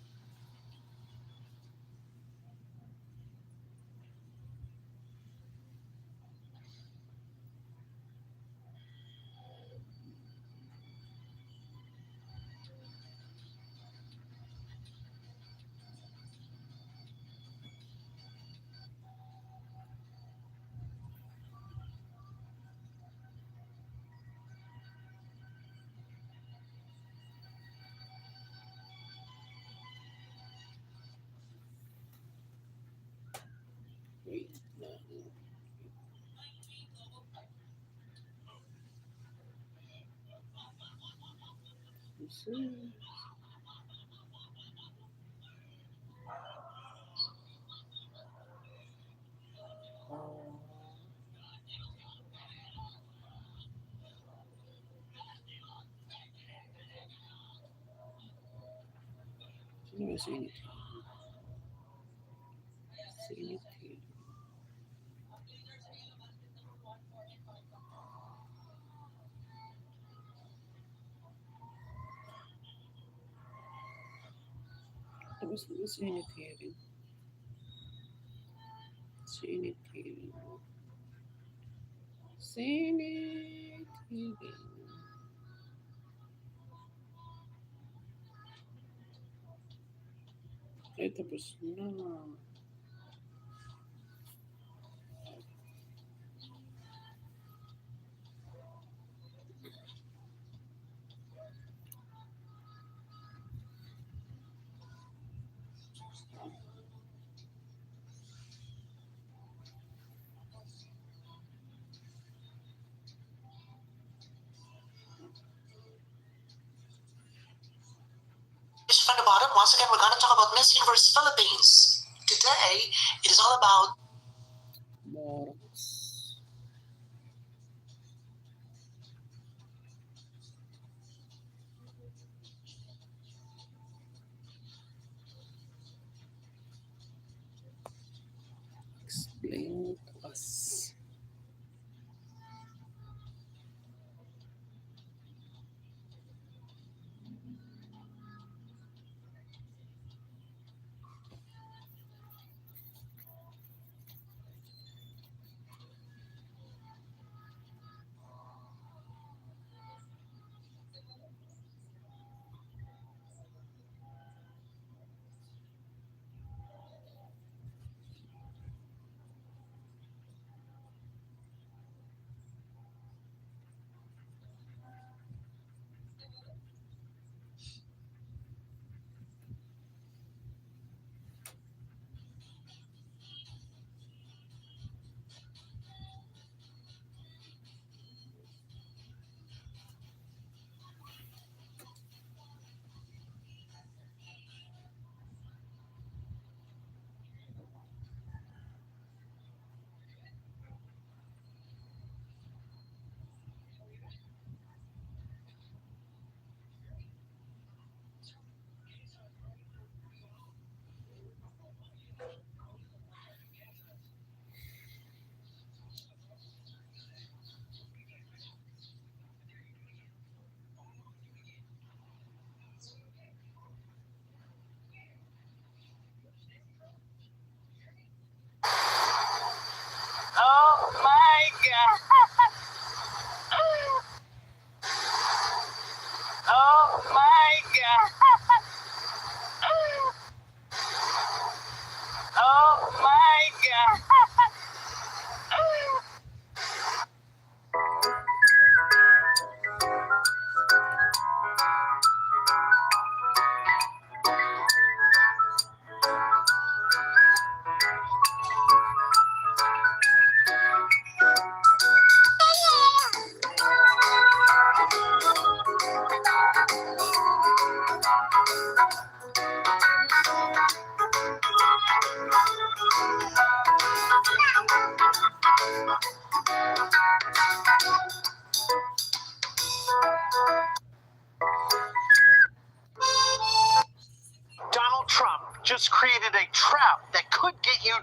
Wait lang. Sino ba si Init? Si Init. Tapos na si Init Hearing. Si Init Hearing. Si Init Hearing. Ay, tapos na. From the bottom, once again, we're going to talk about Miss Universe Philippines. Today, it is all about Borax. Explain to us.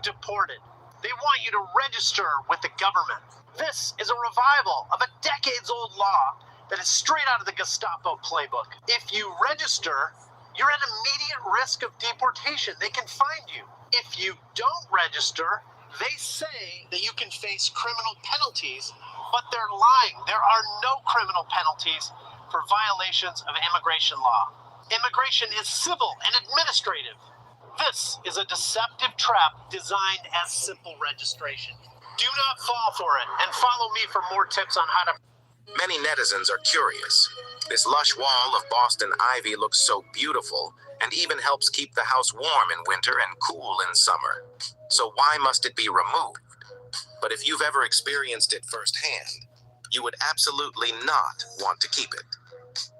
deported. They want you to register with the government. This is a revival of a decades-old law that is straight out of the Gestapo playbook. If you register, you're at immediate risk of deportation. They can find you. If you don't register, they say that you can face criminal penalties, but they're lying. There are no criminal penalties for violations of immigration law. Immigration is civil and administrative. This is a deceptive trap designed as simple registration. Do not fall for it, and follow me for more tips on how to... Many netizens are curious. This lush wall of Boston ivy looks so beautiful and even helps keep the house warm in winter and cool in summer. So why must it be removed? But if you've ever experienced it firsthand, you would absolutely not want to keep it.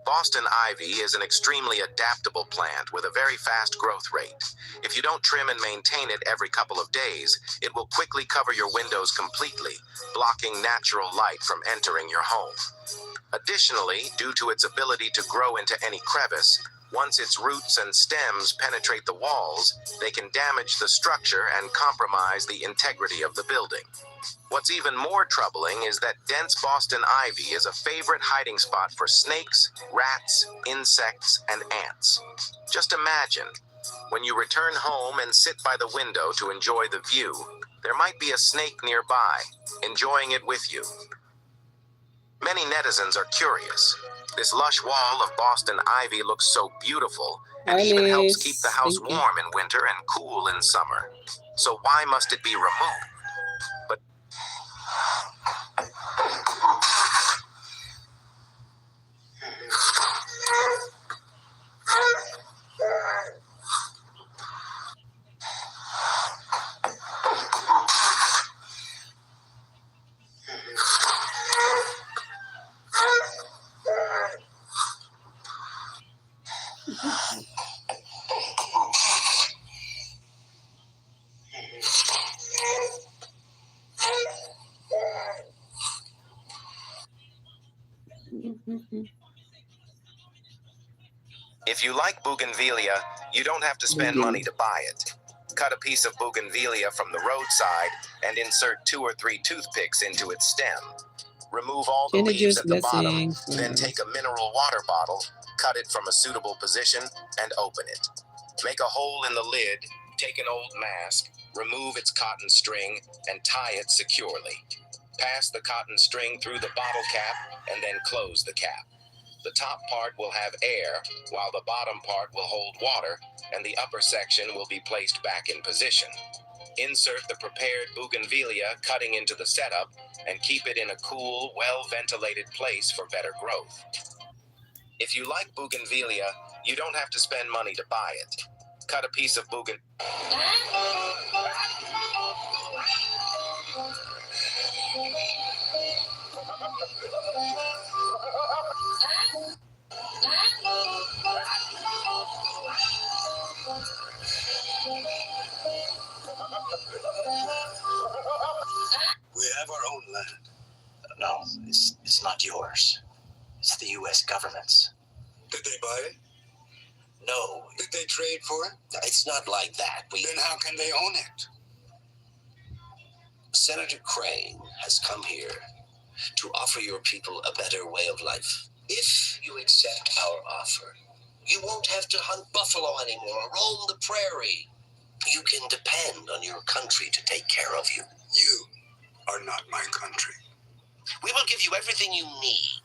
Boston ivy is an extremely adaptable plant with a very fast growth rate. If you don't trim and maintain it every couple of days, it will quickly cover your windows completely, blocking natural light from entering your home. Additionally, due to its ability to grow into any crevice, once its roots and stems penetrate the walls, they can damage the structure and compromise the integrity of the building. What's even more troubling is that dense Boston ivy is a favorite hiding spot for snakes, rats, insects, and ants. Just imagine, when you return home and sit by the window to enjoy the view, there might be a snake nearby, enjoying it with you. Many netizens are curious. This lush wall of Boston ivy looks so beautiful and even helps keep the house warm in winter and cool in summer. So why must it be removed? But if you like bougainvillea, you don't have to spend money to buy it. Cut a piece of bougainvillea from the roadside and insert 2 or 3 toothpicks into its stem. Remove all the leaves at the bottom, then take a mineral water bottle, cut it from a suitable position, and open it. Make a hole in the lid, take an old mask, remove its cotton string, and tie it securely. Pass the cotton string through the bottle cap and then close the cap. The top part will have air, while the bottom part will hold water, and the upper section will be placed back in position. Insert the prepared bougainvillea cutting into the setup and keep it in a cool, well-ventilated place for better growth. If you like bougainvillea, you don't have to spend money to buy it. Cut a piece of bougainvillea. We have our own land. No, it's not yours. It's the U.S. government's. Did they buy it? No. Did they trade for it? It's not like that. Then how can they own it? Senator Crane has come here to offer your people a better way of life. If you accept our offer, you won't have to hunt buffalo anymore or roam the prairie. You can depend on your country to take care of you. You are not my country. We will give you everything you need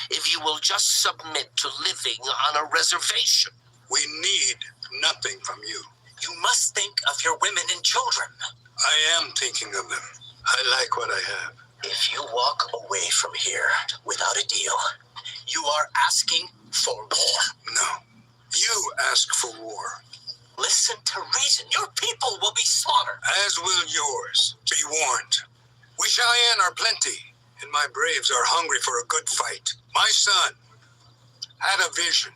if you will just submit to living on a reservation. We need nothing from you. You must think of your women and children. I am thinking of them. I like what I have. If you walk away from here without a deal, you are asking for war. No. You ask for war. Listen to reason. Your people will be slaughtered. As will yours. Be warned. We Cheyenne are plenty, and my braves are hungry for a good fight. My son had a vision.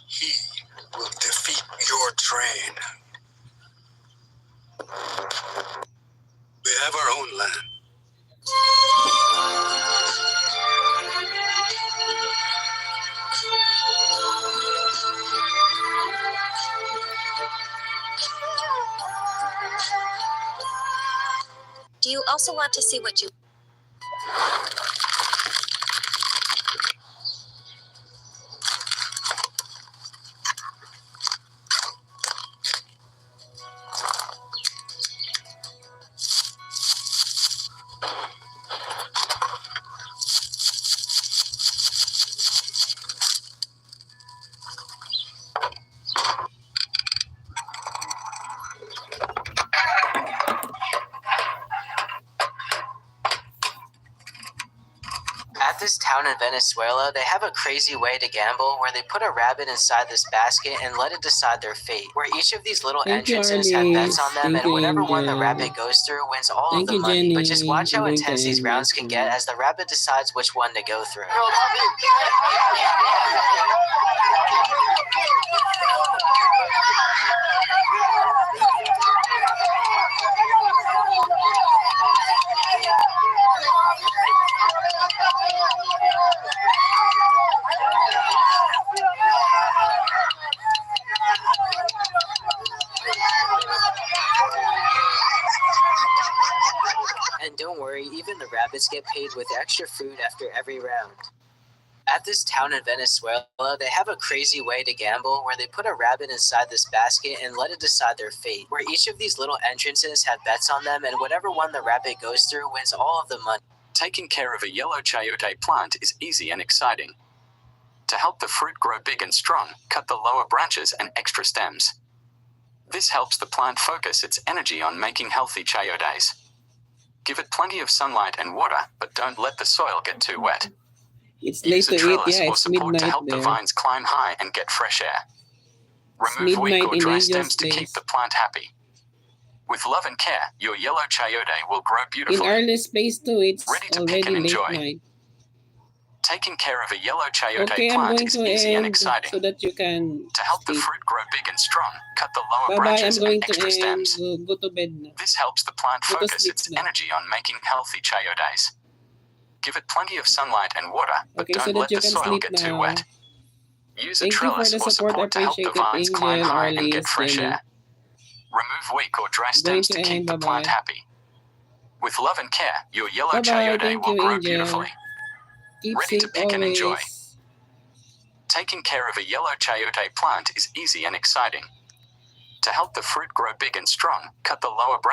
He will defeat your train. We have our own land. Do you also want to see what you... At this town in Venezuela, they have a crazy way to gamble where they put a rabbit inside this basket and let it decide their fate. Where each of these little Thank you, entrances have bets on them, Thank and you, whatever one the Angel. rabbit goes through wins all Thank of the you, money. Jenny. But just watch how I'm going to intense these end rounds this can get as the rabbit decides which one to go through. And don't worry, even the rabbits get paid with extra food after every round. At this town in Venezuela, they have a crazy way to gamble where they put a rabbit inside this basket and let it decide their fate. Where each of these little entrances have bets on them, and whatever one the rabbit goes through wins all of the money. Taking care of a yellow chayote plant is easy and exciting. To help the fruit grow big and strong, cut the lower branches and extra stems. This helps the plant focus its energy on making healthy chayotes. Give it plenty of sunlight and water, but don't let the soil get too wet. It's late Use to a eat. trellis Yeah, or it's support midnight to help the there. vines climb high and get fresh air. It's Remove weak midnight or in dry Angel's stems to keep place. the plant happy. With love and care, your yellow chayote will grow In beautifully. Arle's place too, it's Ready to pick already and late enjoy. night. Taking care of a yellow chayote Okay, I'm plant going is to easy and end exciting. so that you can To help the sleep. fruit grow big and strong, cut the lower Bye-bye, I'm branches going and to extra end. stems. Go to bed na. This helps the plant Go to focus sleep its na. energy on making healthy chayotes. Give it plenty of sunlight and water, but Okay, so don't that let you the can soil sleep get too now. wet. Use a Thank you for trellis the or support. I support to help the appreciate it, vines climb Angel, high and Arlie, get fresh Jenny. air. Remove weak or dry I'm going stems to to keep end. the plant Bye-bye. happy. With love and care, your yellow Bye-bye. chayote Thank will you, grow Angel. beautifully. Keep Ready to safe pick and enjoy. always. Taking care of a yellow chayote plant is easy and exciting. To help the fruit grow big and strong, cut the lower branches.